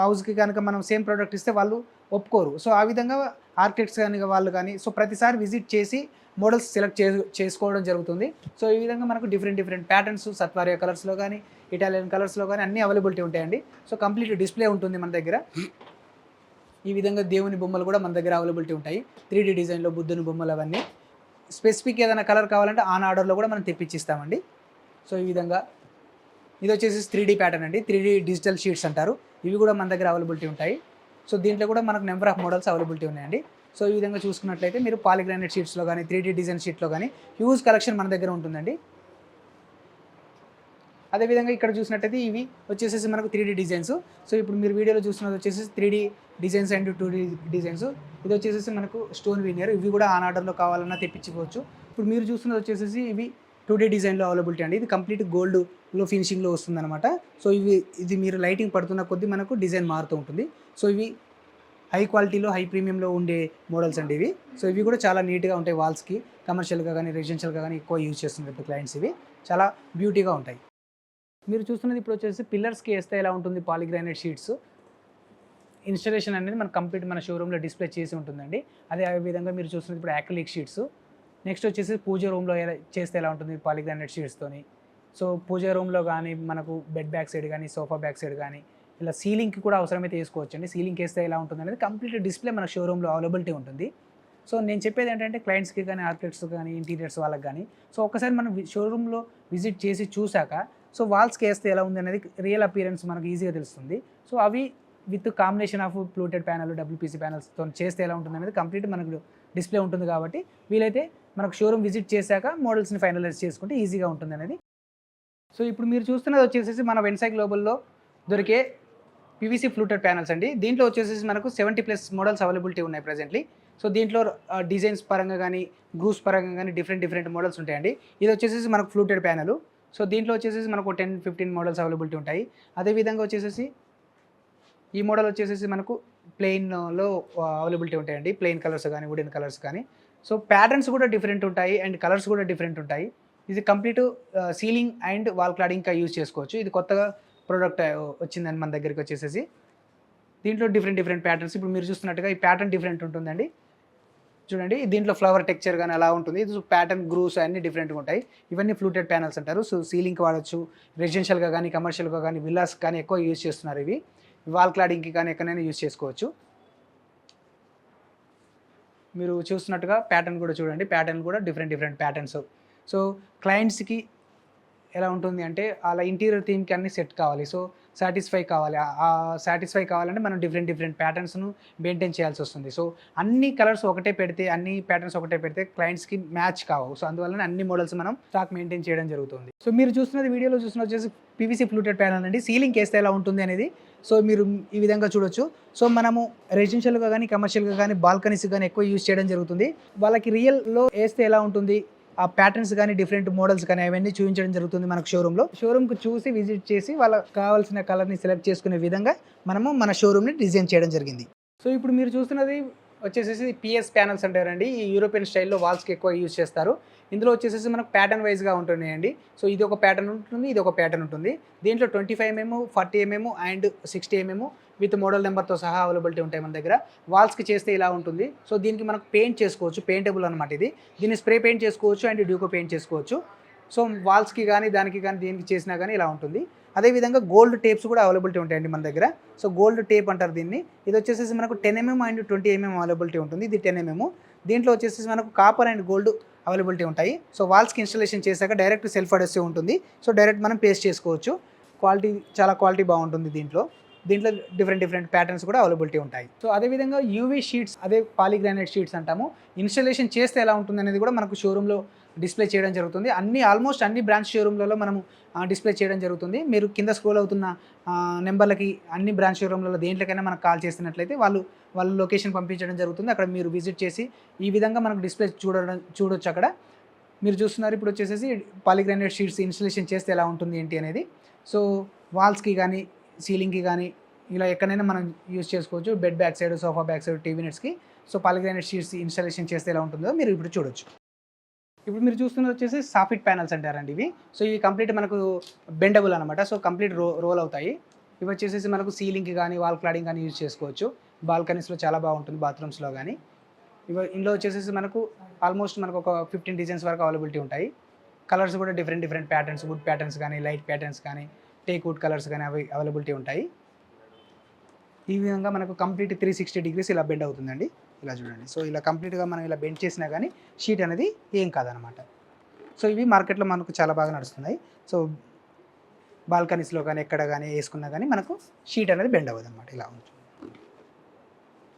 హౌస్కి కనుక మనం సేమ్ ప్రోడక్ట్ ఇస్తే వాళ్ళు ఒప్పుకోరు. సో ఆ విధంగా ఆర్కిటెక్ట్స్ కానీ వాళ్ళు కానీ సో ప్రతిసారి విజిట్ చేసి మోడల్స్ సెలెక్ట్ చేసుకోవడం జరుగుతుంది. సో ఈ విధంగా మనకు డిఫరెంట్ ప్యాటర్న్స్ సత్వారియా కలర్స్లో కానీ, ఇటాలియన్ కలర్స్లో కానీ అన్నీ అవైలబిలిటీ ఉంటాయండి. సో కంప్లీట్ డిస్ప్లే ఉంటుంది మన దగ్గర. ఈ విధంగా దేవుని బొమ్మలు కూడా మన దగ్గర అవైలబిలిటీ ఉంటాయి, 3D డిజైన్లో బుద్ధుని బొమ్మలు అవన్నీ. స్పెసిఫిక్ ఏదైనా కలర్ కావాలంటే ఆన్ ఆర్డర్లో కూడా మనం తెప్పించిస్తామండి. సో ఈ విధంగా ఇది వచ్చేసి 3D ప్యాటర్న్ అండి, 3D డిజిటల్ షీట్స్ అంటారు. ఇవి కూడా మన దగ్గర అవైలబిలిటీ ఉంటాయి. సో దీంట్లో కూడా మనకు నెంబర్ ఆఫ్ మోడల్స్ అవైలబిలిటీ ఉన్నాయండి. సో ఈ విధంగా చూసుకున్నట్లయితే మీరు పాలీగ్రానైట్ షీట్స్లో కానీ, 3D డిజైన్ షీట్లో కానీ హ్యూజ్ కలెక్షన్ మన దగ్గర ఉంటుందండి. అదేవిధంగా ఇక్కడ చూసినట్టయితే ఇవి వచ్చేసి మనకు 3D డిజైన్స్. సో ఇప్పుడు మీరు వీడియోలో చూస్తున్నది వచ్చేసి 3D designs and 2D designs. ఇది వచ్చేసి మనకు స్టోన్ వీనియర్. ఇవి కూడా ఆన్ ఆర్డర్లో కావాలన్నా తెప్పించుకోవచ్చు. ఇప్పుడు మీరు చూస్తున్నది వచ్చేసి ఇవి 2D డిజైన్లో అవైలబిలిటీ అండి. ఇది కంప్లీట్ గోల్డ్లో ఫినిషింగ్లో వస్తుందన్నమాట. సో ఇది మీరు లైటింగ్ పడుతున్న కొద్దీ మనకు డిజైన్ మారుతూ ఉంటుంది. సో ఇవి హై క్వాలిటీలో, హై ప్రీమియంలో ఉండే మోడల్స్ అండి ఇవి. సో ఇవి కూడా చాలా నీట్గా ఉంటాయి, వాల్స్కి కమర్షియల్గా కానీ, రెసిడెన్షియల్గా కానీ ఎక్కువ యూజ్ చేస్తున్నారు క్లయింట్స్. ఇవి చాలా బ్యూటీగా ఉంటాయి. మీరు చూస్తున్నది ఇప్పుడు వచ్చేసి పిల్లర్స్కి వేస్తే ఎలా ఉంటుంది పాలీగ్రానైట్ షీట్స్. ఇన్స్టలేషన్ అనేది మన కంప్లీట్ మన షోరూంలో డిస్ప్లే చేసి ఉంటుందండి. అదే విధంగా మీరు చూస్తున్నది ఇప్పుడు యాక్రిలిక్ షీట్స్. నెక్స్ట్ వచ్చేసి పూజ రూమ్లో చేస్తే ఎలా ఉంటుంది పాలీగ్రానైట్ షీట్స్తోని. సో పూజ రూమ్లో కానీ, మనకు బెడ్ బ్యాక్ సైడ్ కానీ, సోఫా బ్యాక్ సైడ్ కానీ, ఇలా సీలింగ్కి కూడా అవసరమైతే వేసుకోవచ్చు అండి. సీలింగ్కి వేస్తే ఎలా ఉంటుంది అనేది కంప్లీట్ డిస్ప్లే మన షోరూంలో అవైలబిలిటీ ఉంటుంది. సో నేను చెప్పేది ఏంటంటే క్లయింట్స్కి కానీ, ఆర్కిటెక్ట్స్ కానీ, ఇంటీరియర్స్ వాళ్ళకి కానీ సో ఒకసారి మనం షోరూంలో విజిట్ చేసి చూశాక సో వాల్స్కి వేస్తే ఎలా ఉంది అనేది రియల్ అపియరెన్స్ మనకు ఈజీగా తెలుస్తుంది. సో అవి with combination of fluted panel, WPC ప్యానల్స్తో చేస్తే ఎలా ఉంటుంది అనేది కంప్లీట్ మనకు డిస్ప్లే ఉంటుంది. కాబట్టి వీలైతే మనకు షోరూమ్ విజిట్ చేశాక మోడల్స్ని ఫైనలైజ్ చేసుకుంటే ఈజీగా ఉంటుంది అనేది సో ఇప్పుడు మీరు చూస్తున్నది వచ్చేసి మన వెన్సాయ్ గ్లోబల్లో దొరికే పీవీసీ ఫ్లూటెడ్ ప్యానల్స్ అండి. దీంట్లో వచ్చేసి మనకు 70+ మోడల్స్ అవైలబిలిటీ ఉన్నాయి ప్రెజెంట్లీ. సో దీంట్లో డిజైన్స్ పరంగా కానీ గ్రూప్స్ పరంగా కానీ డిఫరెంట్ మోడల్స్ ఉంటాయండి. ఇది వచ్చేసి మనకు ఫ్లూటెడ్ ప్యానల్. సో దీంట్లో వచ్చేసి మనకు 10-15 మోడల్స్ అవైలబిలిటీ ఉంటాయి. అదేవిధంగా వచ్చేసి ఈ మోడల్ వచ్చేసి మనకు ప్లెయిన్లో అవైలబిలిటీ ఉంటాయండి. ప్లెయిన్ కలర్స్ కానీ వుడెన్ కలర్స్ కానీ. సో ప్యాటర్న్స్ కూడా డిఫరెంట్ ఉంటాయి అండ్ కలర్స్ కూడా డిఫరెంట్ ఉంటాయి. ఇది కంప్లీట్ సీలింగ్ అండ్ వాల్ క్లాడింగ్గా యూజ్ చేసుకోవచ్చు. ఇది కొత్తగా ప్రోడక్ట్ వచ్చిందని మన దగ్గరికి వచ్చేసి దీంట్లో డిఫరెంట్ ప్యాటర్న్స్. ఇప్పుడు మీరు చూస్తున్నట్టుగా ఈ ప్యాటర్న్ డిఫరెంట్ ఉంటుందండి. చూడండి దీంట్లో ఫ్లవర్ టెక్చర్ కానీ అలా ఉంటుంది. ఇది ప్యాటర్న్ గ్రూవ్స్ అన్నీ డిఫరెంట్గా ఉంటాయి. ఇవన్నీ ఫ్లూటెడ్ ప్యానల్స్ అంటారు. సో సీలింగ్కి వాడచ్చు, రెసిడెన్షియల్గా కానీ కమర్షియల్గా కానీ విల్లాస్ కానీ ఎక్కువ యూజ్ చేస్తున్నారు. ఇవి వాల్ క్లాడింగ్కి కానీ ఎక్కడైనా యూజ్ చేసుకోవచ్చు. మీరు చూస్తున్నట్టుగా ప్యాటర్న్ కూడా చూడండి. ప్యాటర్న్ కూడా డిఫరెంట్ ప్యాటర్న్స్. సో క్లయింట్స్కి ఎలా ఉంటుంది అంటే అలా ఇంటీరియర్ థీమ్కి అన్నీ సెట్ కావాలి. సో సాటిస్ఫై కావాలంటే మనం డిఫరెంట్ ప్యాటర్న్స్ను మెయింటైన్ చేయాల్సి వస్తుంది. సో అన్ని కలర్స్ ఒకటే పెడితే, అన్ని ప్యాటర్న్స్ ఒకటే పెడితే క్లయింట్స్కి మ్యాచ్ కావు. సో అందువల్ల అన్ని మోడల్స్ మనం స్టాక్ మెయింటైన్ చేయడం జరుగుతుంది. సో మీరు చూస్తున్నది వీడియోలో చూస్తున్న వచ్చేసి పీవీసీ ఫ్లూటెడ్ ప్యానల్ అండి. సీలింగ్ వేస్తే ఎలా ఉంటుంది అనేది సో మీరు ఈ విధంగా చూడొచ్చు. సో మనము రెసిడెన్షియల్గా కానీ కమర్షియల్గా కానీ బాల్కనీస్ కానీ ఎక్కువ యూజ్ చేయడం జరుగుతుంది. వాళ్ళకి రియల్లో వేస్తే ఎలా ఉంటుంది, ఆ ప్యాటర్న్స్ కానీ డిఫరెంట్ మోడల్స్ కానీ అవన్నీ చూపించడం జరుగుతుంది మనకు షోరూమ్కి చూసి విజిట్ చేసి వాళ్ళకి కావాల్సిన కలర్ని సెలెక్ట్ చేసుకునే విధంగా మనము మన షోరూమ్ని డిజైన్ చేయడం జరిగింది. సో ఇప్పుడు మీరు చూస్తున్నది వచ్చేసి పిఎస్ ప్యానల్స్ అంటారండి. ఈ యూరోపియన్ స్టైల్లో వాల్స్కి ఎక్కువ యూజ్ చేస్తారు. ఇందులో వచ్చేసి మనకు ప్యాటర్న్ వైజ్గా ఉంటున్నాయండి. సో ఇది ఒక ప్యాటర్న్ ఉంటుంది, ఇది ఒక ప్యాటర్న్ ఉంటుంది. దీంట్లో 25 mm, 40 mm and 60 mm with model నెంబర్తో సహా అవైలబిలిటీ ఉంటాయి మన దగ్గర. వాల్స్కి చేస్తే ఇలా ఉంటుంది. సో దీనికి మనకు పెయింట్ చేసుకోవచ్చు, పెయింటబుల్ అనమాట ఇది. దీన్ని స్ప్రే పెయింట్ చేసుకోవచ్చు అండ్ డ్యూకో పెయింట్ చేసుకోవచ్చు. సో వాల్స్కి కానీ దానికి కానీ దీనికి చేసినా కానీ ఇలా ఉంటుంది. అదేవిధంగా గోల్డ్ టేప్స్ కూడా అవైలబిలిటీ ఉంటాయండి మన దగ్గర. సో గోల్డ్ టేప్ అంటారు దీన్ని. ఇది వచ్చేసి మనకు 10 mm అండ్ 20 mm అవైలబిలిటీ ఉంటుంది. ఇది 10 mm. దీంట్లో వచ్చేసి మనకు కాపర్ అండ్ గోల్డ్ అవైలబిలిటీ ఉంటాయి. సో వాల్స్కి ఇన్స్టాలేషన్ చేశాక డైరెక్ట్ సెల్ఫ్ అడెసివ్ ఉంటుంది. సో డైరెక్ట్ మనం పేస్ట్ చేసుకోవచ్చు. చాలా క్వాలిటీ బాగుంటుంది దీంట్లో డిఫరెంట్ ప్యాటర్న్స్ కూడా అవైలబిలిటీ ఉంటాయి. సో అదేవిధంగా యూవీ షీట్స్, అదే పాలీగ్రానైట్ షీట్స్ అంటాము. ఇన్స్టాలేషన్ చేస్తే ఎలా ఉంటుంది అనేది కూడా మనకు షోరూంలో డిస్ప్లే చేయడం జరుగుతుంది. ఆల్మోస్ట్ అన్ని బ్రాంచ్ షోరూంలలో మనము డిస్ప్లే చేయడం జరుగుతుంది. మీరు కింద స్క్రోల్ అవుతున్న నెంబర్లకి అన్ని బ్రాంచ్ షోరూంలలో దేంట్లోకైనా మనకు కాల్ చేసినట్లయితే వాళ్ళు లొకేషన్ పంపించడం జరుగుతుంది. అక్కడ మీరు విజిట్ చేసి ఈ విధంగా మనకు డిస్ప్లే చూడొచ్చు. అక్కడ మీరు చూస్తున్నారు ఇప్పుడు వచ్చేసి పాలీగ్రానైట్ షీట్స్ ఇన్స్టాలేషన్ చేస్తే ఎలా ఉంటుంది ఏంటి అనేది. సో వాల్స్కి కానీ సీలింగ్కి కానీ ఇలా ఎక్కడైనా మనం యూజ్ చేసుకోవచ్చు. Bed back side, sofa back side, TV నెట్స్కి. సో పాలీగ్రానైట్ షీట్స్ ఇన్స్టాలేషన్ చేస్తే ఎలా ఉంటుందో మీరు ఇప్పుడు చూడొచ్చు. ఇప్పుడు మీరు చూస్తున్నది వచ్చేసి సాఫిట్ ప్యానల్స్ అంటారండి ఇవి. సో ఇవి కంప్లీట్ మనకు బెండబుల్ అనమాట. సో కంప్లీట్ రోల్ అవుతాయి. ఇవి వచ్చేసి మనకు సీలింగ్కి కానీ వాల్ క్లాడింగ్ కానీ యూజ్ చేసుకోవచ్చు. బాల్కనీస్లో చాలా బాగుంటుంది, బాత్రూమ్స్లో కానీ. ఇందులో వచ్చేసి మనకు ఆల్మోస్ట్ మనకు ఒక 15 డిజైన్స్ వరకు అవైలబిలిటీ ఉంటాయి. కలర్స్ కూడా డిఫరెంట్ ప్యాటర్న్స్, వుడ్ ప్యాటర్న్స్ కానీ లైట్ ప్యాటర్న్స్ కానీ టేక్ వుడ్ కలర్స్ కానీ అవి అవైలబిలిటీ ఉంటాయి. ఈ విధంగా మనకు కంప్లీట్ 360 degrees ఇలా బెండ్ అవుతుందండి. ఇలా చూడండి. సో ఇలా కంప్లీట్గా మనం ఇలా బెండ్ చేసినా కానీ షీట్ అనేది ఏం కాదనమాట. సో ఇవి మార్కెట్లో మనకు చాలా బాగా నడుస్తున్నాయి. సో బాల్కనీస్లో కానీ ఎక్కడ కానీ వేసుకున్నా కానీ మనకు షీట్ అనేది బెండ్ అవ్వదు అనమాట. ఇలా ఉంటుంది.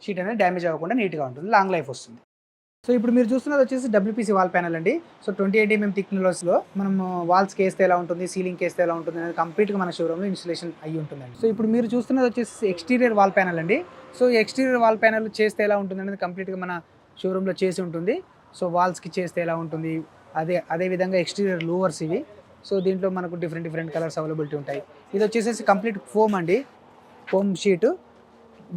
షీట్ అనేది డ్యామేజ్ అవ్వకుండా నీట్గా ఉంటుంది, లాంగ్ లైఫ్ వస్తుంది. సో ఇప్పుడు మీరు చూస్తున్నది వచ్చేసి డబ్ల్యూపీసీ వాల్ ప్యానల్ అండి. సో 28 mm థిక్నెస్లో మనం వాల్స్కి వేస్తే ఎలా ఉంటుంది, సీలింగ్కి వేస్తే ఎలా ఉంటుంది అనేది కంప్లీట్గా మన షోరూమ్లో ఇన్స్టాలేషన్ అయ్యి ఉంటుందండి. సో ఇప్పుడు మీరు చూస్తున్నది వచ్చేసి ఎక్స్టీరియర్ వాల్ ప్యానల్ అండి. సో ఎక్స్టీరియర్ వాల్ ప్యానల్ చేస్తే ఎలా ఉంటుంది అనేది కంప్లీట్గా మన షోరూంలో చేసి ఉంటుంది. సో వాల్స్కి చేస్తే ఎలా ఉంటుంది, అదేవిధంగా ఎక్స్టీరియర్ లూవర్స్ ఇవి. సో దీంట్లో మనకు డిఫరెంట్ కలర్స్ అవైలబిలిటీ ఉంటాయి. ఇది వచ్చేసి కంప్లీట్ ఫోమ్ అండి. Foam sheet,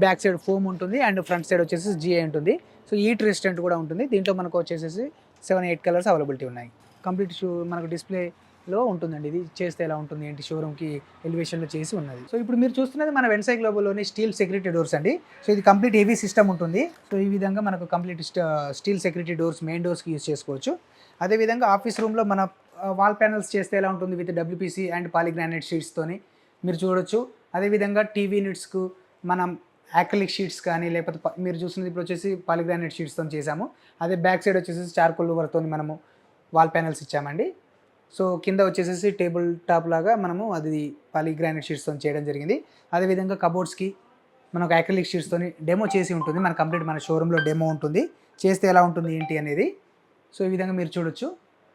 back side foam ఉంటుంది అండ్ ఫ్రంట్ సైడ్ వచ్చేసి జిఐ ఉంటుంది. సో హీట్ రెసిస్టెంట్ కూడా ఉంటుంది. దీంట్లో మనకు వచ్చేసి 7-8 కలర్స్ అవైలబిలిటీ ఉన్నాయి. కంప్లీట్ మనకు డిస్ప్లేలో ఉంటుందండి. ఇది చేస్తే ఎలా ఉంటుంది ఏంటి షోరూమ్కి ఎలివేషన్లో చేసి ఉన్నది. సో ఇప్పుడు మీరు చూస్తున్నది మన వెన్సాయ్ గ్లోబల్లోని స్టీల్ సెక్యూరిటీ డోర్స్ అండి. సో ఇది కంప్లీట్ హెవీ సిస్టమ్ ఉంటుంది. సో ఈ విధంగా మనకు complete steel security doors, main డోర్స్కి యూజ్ చేసుకోవచ్చు. అదేవిధంగా ఆఫీస్ రూమ్లో మన వాల్ ప్యానల్స్ చేస్తే ఎలా ఉంటుంది విత్ డబ్ల్యూపీసీ అండ్ పాలీగ్రానైట్ షీట్స్తోని మీరు చూడొచ్చు. అదేవిధంగా టీవీ యూనిట్స్కు మనం యాక్రిలిక్ షీట్స్ కానీ లేకపోతే మీరు చూసినది ఇప్పుడు వచ్చేసి పాలీగ్రానైట్ షీట్స్తో చేసాము. అదే బ్యాక్ సైడ్ వచ్చేసి చార్కోల్ లూవర్తో మనము వాల్ ప్యానల్స్ ఇచ్చామండి. సో కింద వచ్చేసి టేబుల్ టాప్ లాగా మనము అది పాలీగ్రానైట్ షీట్స్తో చేయడం జరిగింది. అదేవిధంగా కబోర్డ్స్కి మనకు యాక్రిలిక్ షీట్స్తో డెమో చేసి ఉంటుంది. మన కంప్లీట్ మన షోరూంలో డెమో ఉంటుంది, చేస్తే ఎలా ఉంటుంది ఏంటి అనేది. సో ఈ విధంగా మీరు చూడొచ్చు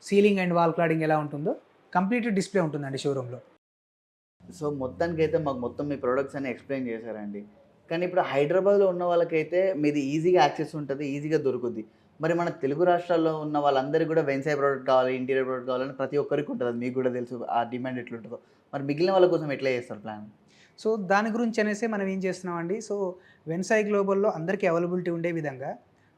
సీలింగ్ అండ్ వాల్ క్లాడింగ్ ఎలా ఉంటుందో. కంప్లీట్ డిస్ప్లే ఉంటుందండి షోరూంలో. సో మొత్తానికి అయితే మాకు మొత్తం మీ ప్రొడక్ట్స్ అన్ని ఎక్స్ప్లెయిన్ చేశారండి. కానీ ఇప్పుడు హైదరాబాద్లో ఉన్న వాళ్ళకైతే మీది ఈజీగా యాక్సెస్ ఉంటుంది, ఈజీగా దొరుకుద్ది. మరి మన తెలుగు రాష్ట్రాల్లో ఉన్న వాళ్ళందరికీ కూడా వెన్సాయ్ ప్రోడక్ట్ కావాలి, ఇంటీరియర్ ప్రోడక్ట్ కావాలని ప్రతి ఒక్కరికి ఉంటుంది. అది మీకు కూడా తెలుసు ఆ డిమాండ్ ఎట్లుంటుందో. మరి మిగిలిన వాళ్ళ కోసం ఎట్లా చేస్తారు ప్లాన్? సో దాని గురించి అనేసి మనం ఏం చేస్తున్నామండి, సో వెన్సాయ్ గ్లోబల్లో అందరికీ అవైలబిలిటీ ఉండే విధంగా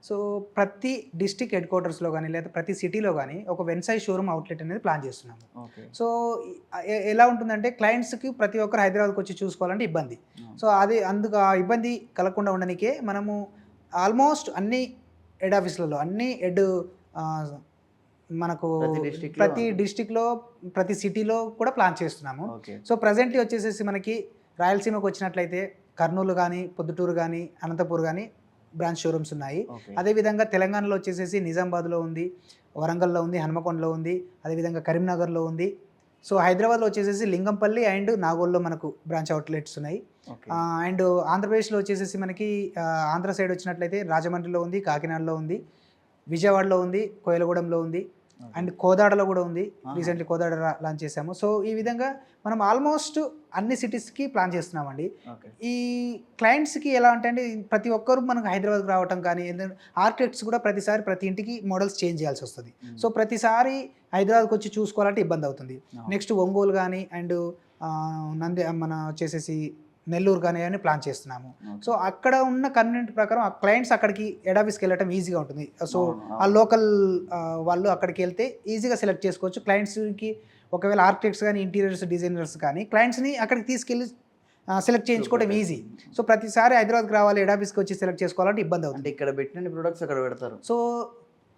సో ప్రతి డిస్ట్రిక్ట్ హెడ్ క్వార్టర్స్లో కానీ లేదా ప్రతి సిటీలో కానీ ఒక వెన్సాయ్ షోరూమ్ అవుట్లెట్ అనేది ప్లాన్ చేస్తున్నాము. ఓకే. సో ఎలా ఉంటుందంటే క్లయింట్స్కి ప్రతి ఒక్కరు హైదరాబాద్కి వచ్చి చూసుకోవాలంటే ఇబ్బంది. సో అది అందుకు ఆ ఇబ్బంది కలగకుండా ఉండడానికే మనము ఆల్మోస్ట్ అన్ని హెడ్ ఆఫీస్లలో అన్ని హెడ్ మనకు ప్రతి డిస్ట్రిక్ట్లో ప్రతి సిటీలో కూడా ప్లాన్ చేస్తున్నాము. సో ప్రజెంట్లీ వచ్చేసేసి మనకి రాయలసీమకు వచ్చినట్లయితే కర్నూలు కానీ, పొద్దుటూరు కానీ, అనంతపూర్ కానీ బ్రాంచ్ షోరూమ్స్ ఉన్నాయి. అదేవిధంగా తెలంగాణలో వచ్చేసేసి నిజామాబాద్లో ఉంది, వరంగల్లో ఉంది, హనుమకొండలో ఉంది, అదేవిధంగా కరీంనగర్లో ఉంది. సో హైదరాబాద్లో వచ్చేసేసి లింగంపల్లి అండ్ నాగోల్లో మనకు బ్రాంచ్ అవుట్లెట్స్ ఉన్నాయి. అండ్ ఆంధ్రప్రదేశ్లో వచ్చేసేసి మనకి ఆంధ్ర సైడ్ వచ్చినట్లయితే రాజమండ్రిలో ఉంది, కాకినాడలో ఉంది, విజయవాడలో ఉంది, కోయలగూడెంలో ఉంది, అండ్ కోదాడలో కూడా ఉంది. రీసెంట్లీ కోదాడ లాంచ్ చేసాము. సో ఈ విధంగా మనం ఆల్మోస్ట్ అన్ని సిటీస్కి ప్లాన్ చేస్తున్నామండి. ఈ క్లయింట్స్కి ఎలా అంటే అండి, ప్రతి ఒక్కరు మనకు హైదరాబాద్కి రావటం కానీ, ఆర్కిటెక్ట్స్ కూడా ప్రతిసారి ప్రతి ఇంటికి మోడల్స్ చేంజ్ చేయాల్సి వస్తుంది. సో ప్రతిసారి హైదరాబాద్కి వచ్చి చూసుకోవాలంటే ఇబ్బంది అవుతుంది. నెక్స్ట్ ఒంగోలు కానీ అండ్ మన వచ్చేసేసి నెల్లూరు కానీ అని ప్లాన్ చేస్తున్నాము. సో అక్కడ ఉన్న కన్వీనియంట్ ప్రకారం ఆ క్లయింట్స్ అక్కడికి హెడ్ ఆఫీస్కి వెళ్ళటం ఈజీగా ఉంటుంది. సో ఆ లోకల్ వాళ్ళు అక్కడికి వెళ్తే ఈజీగా సెలెక్ట్ చేసుకోవచ్చు. క్లయింట్స్కి ఒకవేళ ఆర్కిటెక్ట్స్ కానీ, ఇంటీరియర్స్ డిజైనర్స్ కానీ క్లయింట్స్ని అక్కడికి తీసుకెళ్ళి సెలెక్ట్ చేయించుకోవడం ఈజీ. సో ప్రతిసారి హైదరాబాద్కి రావాలి, హెడ్ ఆఫీస్కి వచ్చి సెలెక్ట్ చేసుకోవాలంటే ఇబ్బంది అవుతుంది. ఇక్కడ పెట్టిన ప్రొడక్ట్స్ అక్కడ పెడతారు. సో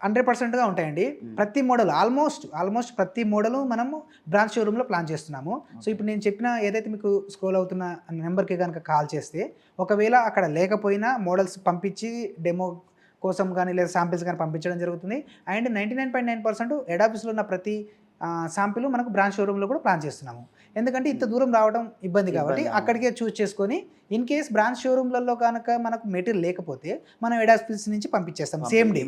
100%గా ఉంటాయండి. ప్రతి మోడల్ ఆల్మోస్ట్ ప్రతి మోడల్ మనము బ్రాంచ్ షోరూంలో ప్లాన్ చేస్తున్నాము. సో ఇప్పుడు నేను చెప్పిన ఏదైతే మీకు స్క్రోల్ అవుతున్న నెంబర్కి కనుక కాల్ చేస్తే ఒకవేళ అక్కడ లేకపోయినా మోడల్స్ పంపించి డెమో కోసం కానీ లేదా శాంపిల్స్ కానీ పంపించడం జరుగుతుంది. అండ్ 99.9% హెడ్ ఆఫీస్లో ఉన్న ప్రతి శాంపిల్ మనకు బ్రాంచ్ షోరూంలో కూడా ప్లాన్ చేస్తున్నాము. ఎందుకంటే ఇంత దూరం రావడం ఇబ్బంది కాబట్టి అక్కడికే చూస్ చేసుకొని ఇన్ కేస్ బ్రాంచ్ షోరూమ్లలో కనుక మనకు మెటీరియల్ లేకపోతే మనం హెడ్ ఆఫీస్ నుంచి పంపించేస్తాం సేమ్ డే.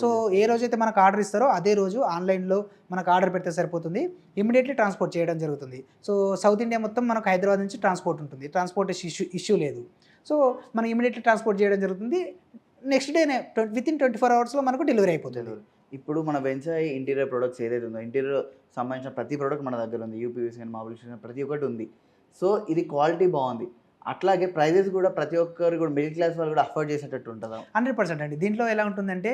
సో ఏ రోజైతే మనకు ఆర్డర్ ఇస్తారో అదే రోజు ఆన్లైన్లో మనకు ఆర్డర్ పెడితే సరిపోతుంది. ఇమీడియట్లీ ట్రాన్స్పోర్ట్ చేయడం జరుగుతుంది. సో సౌత్ ఇండియా మొత్తం మనకు హైదరాబాద్ నుంచి ట్రాన్స్పోర్ట్ ఉంటుంది. ట్రాన్స్పోర్ట్ ఇష్యూ లేదు. సో మనం ఇమీడియట్లీ ట్రాన్స్పోర్ట్ చేయడం జరుగుతుంది. నెక్స్ట్ డేనే వితిన్ 24 అవర్స్లో మనకు డెలివరీ అయిపోతుంది. ఇప్పుడు మన వెన్సాయ్ ఇంటీరియర్ ప్రొడక్ట్స్ ఏదైతే ఉందో, ఇంటీరియర్ సంబంధించిన ప్రతి ప్రోడక్ట్ మన దగ్గర ఉంది. యూపీవీసీ కానీ, మార్బుల్స్ కానీ ప్రతి ఒక్కటి ఉంది. సో ఇది క్వాలిటీ బాగుంది. అట్లాగే ప్రైజెస్ కూడా ప్రతి ఒక్కరు కూడా మిడిల్ క్లాస్ వాళ్ళు కూడా అఫోర్డ్ చేసేటట్టు ఉంటుందా? 100% అండి. దీంట్లో ఎలా ఉంటుందంటే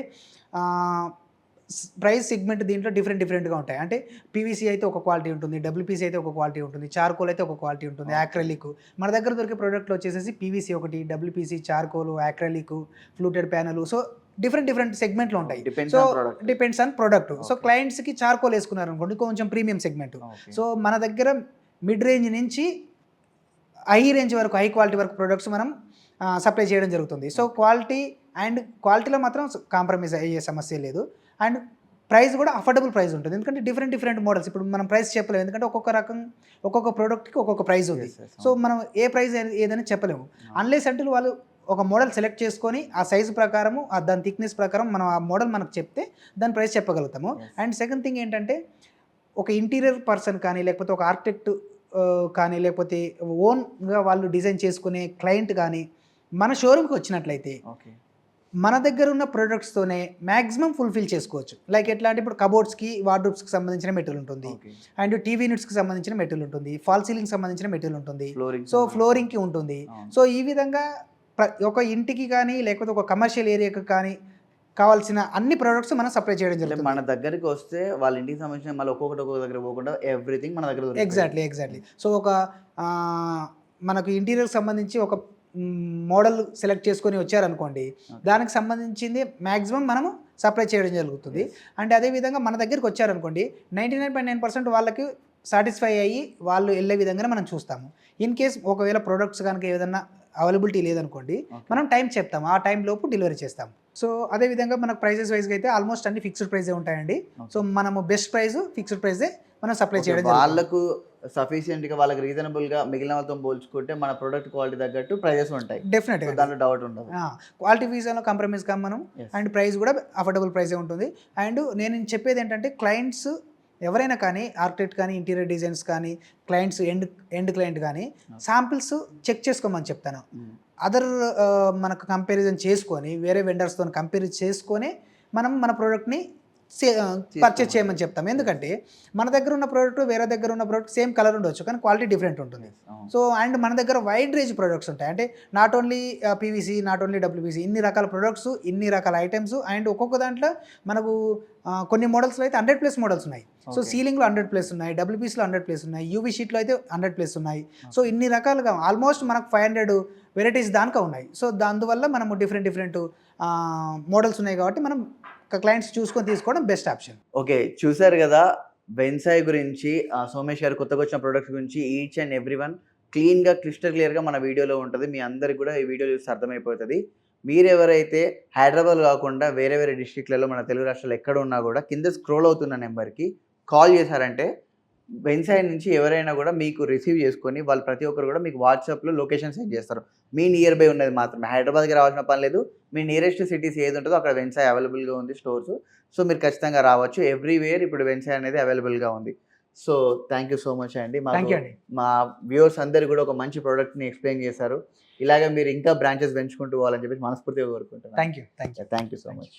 ప్రైస్ సెగ్మెంట్ దీంట్లో డిఫరెంట్గా ఉంటాయి. అంటే పీవీసీ అయితే ఒక క్వాలిటీ ఉంటుంది, డబ్ల్యూపీసీ అయితే ఒక క్వాలిటీ ఉంటుంది, చార్కోల్ అయితే ఒక క్వాలిటీ ఉంటుంది, యాక్రెలిక్. మన దగ్గర దొరికే ప్రోడక్ట్లు వచ్చేసి పీవీసీ ఒకటి, WPC, charcoal, acrylic, fluted panel. So different సెగ్మెంట్లో ఉంటాయి. So depends on product. So క్లయింట్స్కి చార్కోల్ వేసుకున్నారు అనుకోండి, కొంచెం ప్రీమియం సెగ్మెంట్. సో మన దగ్గర మిడ్ రేంజ్ నుంచి హై రేంజ్ వరకు, హై క్వాలిటీ వరకు ప్రొడక్ట్స్ మనం సప్లై చేయడం జరుగుతుంది. సో క్వాలిటీలో మాత్రం కాంప్రమైజ్ అయ్యే సమస్య లేదు. అండ్ ప్రైస్ కూడా అఫోర్డబుల్ ప్రైస్ ఉంటుంది. ఎందుకంటే డిఫరెంట్ మోడల్స్ ఇప్పుడు మనం ప్రైస్ చెప్పలేము. ఎందుకంటే ఒక్కొక్క ప్రోడక్ట్కి ఒక్కొక్క ప్రైస్ ఉంది. సో మనం ఏ ప్రైస్ ఏదని చెప్పలేము. అన్లెస్ అంటే వాళ్ళు ఒక మోడల్ సెలెక్ట్ చేసుకొని ఆ సైజు ప్రకారము దాని థిక్నెస్ ప్రకారం మనం ఆ మోడల్ మనకు చెప్తే దాని ప్రైస్ చెప్పగలుగుతాము. అండ్ సెకండ్ థింగ్ ఏంటంటే ఒక ఇంటీరియర్ పర్సన్ కానీ, లేకపోతే ఒక ఆర్కిటెక్ట్ కానీ, లేకపోతే ఓన్గా వాళ్ళు డిజైన్ చేసుకునే క్లయింట్ కానీ మన షోరూమ్కి వచ్చినట్లయితే మన దగ్గర ఉన్న ప్రొడక్ట్స్తోనే మ్యాక్సిమం ఫుల్ఫిల్ చేసుకోవచ్చు. లైక్ ఎట్లా అంటే ఇప్పుడు కబోర్డ్స్కి, వార్డ్రోబ్స్కి సంబంధించిన మెటీరియల్ ఉంటుంది, అండ్ టీవీ యూనిట్స్కి సంబంధించిన మెటీరియల్ ఉంటుంది, ఫాల్ సీలింగ్కి సంబంధించిన మెటీరియల్ ఉంటుంది, సో ఫ్లోరింగ్కి ఉంటుంది. సో ఈ విధంగా ఒక ఇంటికి కానీ లేకపోతే ఒక కమర్షియల్ ఏరియాకి కానీ కావాల్సిన అన్ని ప్రొడక్ట్స్ మనం సప్లై చేయడం జరుగుతుంది. మన దగ్గరికి వస్తే వాళ్ళ ఇంటికి సంబంధించిన మళ్ళీ ఒక్కొక్క దగ్గర పోకుండా ఎవ్రీథింగ్ మన దగ్గర. ఎగ్జాక్ట్లీ. సో ఒక మనకు ఇంటీరియర్కి సంబంధించి ఒక మోడల్ సెలెక్ట్ చేసుకొని వచ్చారనుకోండి, దానికి సంబంధించింది మ్యాక్సిమం మనము సప్లై చేయడం జరుగుతుంది. అండ్ అదేవిధంగా మన దగ్గరికి వచ్చారనుకోండి 99.9% వాళ్ళకి సాటిస్ఫై అయ్యి వాళ్ళు వెళ్ళే విధంగానే మనం చూస్తాము. ఇన్ కేస్ ఒకవేళ ప్రొడక్ట్స్ కనుక ఏదన్నా అవైలబిలిటీ లేదనుకోండి, మనం టైం చెప్తాము, ఆ టైం లోపు డెలివరీ చేస్తాం. సో అదేవిధంగా మనకు ప్రైజెస్ వైజ్గా అయితే ఆల్మోస్ట్ అన్ని ఫిక్స్డ్ ప్రైజే ఉంటాయండి. సో మనము బెస్ట్ ప్రైస్ ఫిక్స్డ్ ప్రైజే మనం సప్లై చేయడం. వాళ్ళకు సఫిషియెంట్గా, వాళ్ళకి రీజనబుల్గా మిగిలిన వాళ్ళతో పోల్చుకుంటే మన ప్రొడక్ట్ క్వాలిటీ తగ్గట్టు ప్రైజెస్ ఉంటాయి. డెఫినెట్గా దాంట్లో డౌట్ ఉండదు. క్వాలిటీ విషయంలో కాంప్రమైజ్ కాం మనం. అండ్ ప్రైస్ కూడా అఫోర్డబుల్ ప్రైసే ఉంటుంది. అండ్ నేను చెప్పేది ఏంటంటే క్లయింట్స్ ఎవరైనా కానీ ఆర్కిటెక్ట్ కానీ ఇంటీరియర్ డిజైన్స్ కానీ క్లయింట్స్ ఎండ్ క్లయింట్ కానీ శాంపిల్స్ చెక్ చేసుకోమని చెప్తాను. అదర్ మనకు కంపారిజన్ చేసుకొని వేరే వెండర్స్తో కంపేర్ చేసుకొని మనం మన ప్రోడక్ట్ని పర్చేస్ చేయమని చెప్తాం. ఎందుకంటే మన దగ్గర ఉన్న ప్రోడక్ట్ వేరే దగ్గర ఉన్న ప్రోడక్ట్ సేమ్ కలర్ ఉండొచ్చు కానీ క్వాలిటీ డిఫరెంట్ ఉంటుంది. సో అండ్ మన దగ్గర వైడ్ రేంజ్ ప్రొడక్ట్స్ ఉంటాయి. అంటే not only PVC, not only WPC, ఇన్ని రకాల ప్రొడక్ట్స్, ఇన్ని రకాల ఐటమ్స్. అండ్ ఒక్కొక్క దాంట్లో మనకు కొన్ని మోడల్స్లో అయితే 100+ మోడల్స్ ఉన్నాయి. సో సీలింగ్లో 100+ ఉన్నాయి, డబ్ల్యూపీసీలో 100+ ఉన్నాయి, యూవీ షీట్లో అయితే 100+ ఉన్నాయి. సో ఇన్ని రకాలుగా ఆల్మోస్ట్ మనకు 500 వెరైటీస్ దానికా ఉన్నాయి. సో అందువల్ల మనము డిఫరెంట్ మోడల్స్ ఉన్నాయి కాబట్టి మనం క్లయింట్స్ చూసుకొని తీసుకోవడం బెస్ట్ ఆప్షన్. ఓకే, చూసారు కదా వెన్సాయ్ గురించి, సోమేష్ గారు కొత్తగా వచ్చిన ప్రొడక్ట్స్ గురించి ఈచ్ అండ్ ఎవ్రీ వన్ క్లీన్గా క్లిస్టర్ క్లియర్గా మన వీడియోలో ఉంటుంది. మీ అందరికి కూడా ఈ వీడియో చూసి అర్థమైపోతుంది. మీరు ఎవరైతే హైదరాబాద్ కాకుండా వేరే వేరే డిస్ట్రిక్ట్లలో మన తెలుగు రాష్ట్రాలు ఎక్కడ ఉన్నా కూడా కింద స్క్రోల్ అవుతున్న నెంబర్కి కాల్ చేశారంటే వెన్సాయ్ నుంచి ఎవరైనా కూడా మీకు రిసీవ్ చేసుకొని వాళ్ళు ప్రతి ఒక్కరు కూడా మీకు వాట్సాప్లో లొకేషన్ సెండ్ చేస్తారు. మీ నియర్ బై ఉన్నది మాత్రమే, హైదరాబాద్కి రావాల్సిన పని లేదు. మీ నియరెస్ట్ సిటీస్ ఏది ఉంటుందో అక్కడ వెన్సాయ్ అవైలబుల్గా ఉంది స్టోర్స్. సో మీరు ఖచ్చితంగా రావచ్చు. ఎవ్రీవేర్ ఇప్పుడు వెన్సాయ్ అనేది అవైలబుల్గా ఉంది. So thank you so much అండి. మా వ్యూవర్స్ అందరు కూడా ఒక మంచి ప్రోడక్ట్ని ఎక్స్ప్లెయిన్ చేశారు. ఇలాగే మీరు ఇంకా బ్రాంచెస్ పెంచుకుంటూ పోవాలని చెప్పేసి మనస్ఫూర్తిగా కోరుకుంటున్నాను. Thank you so much.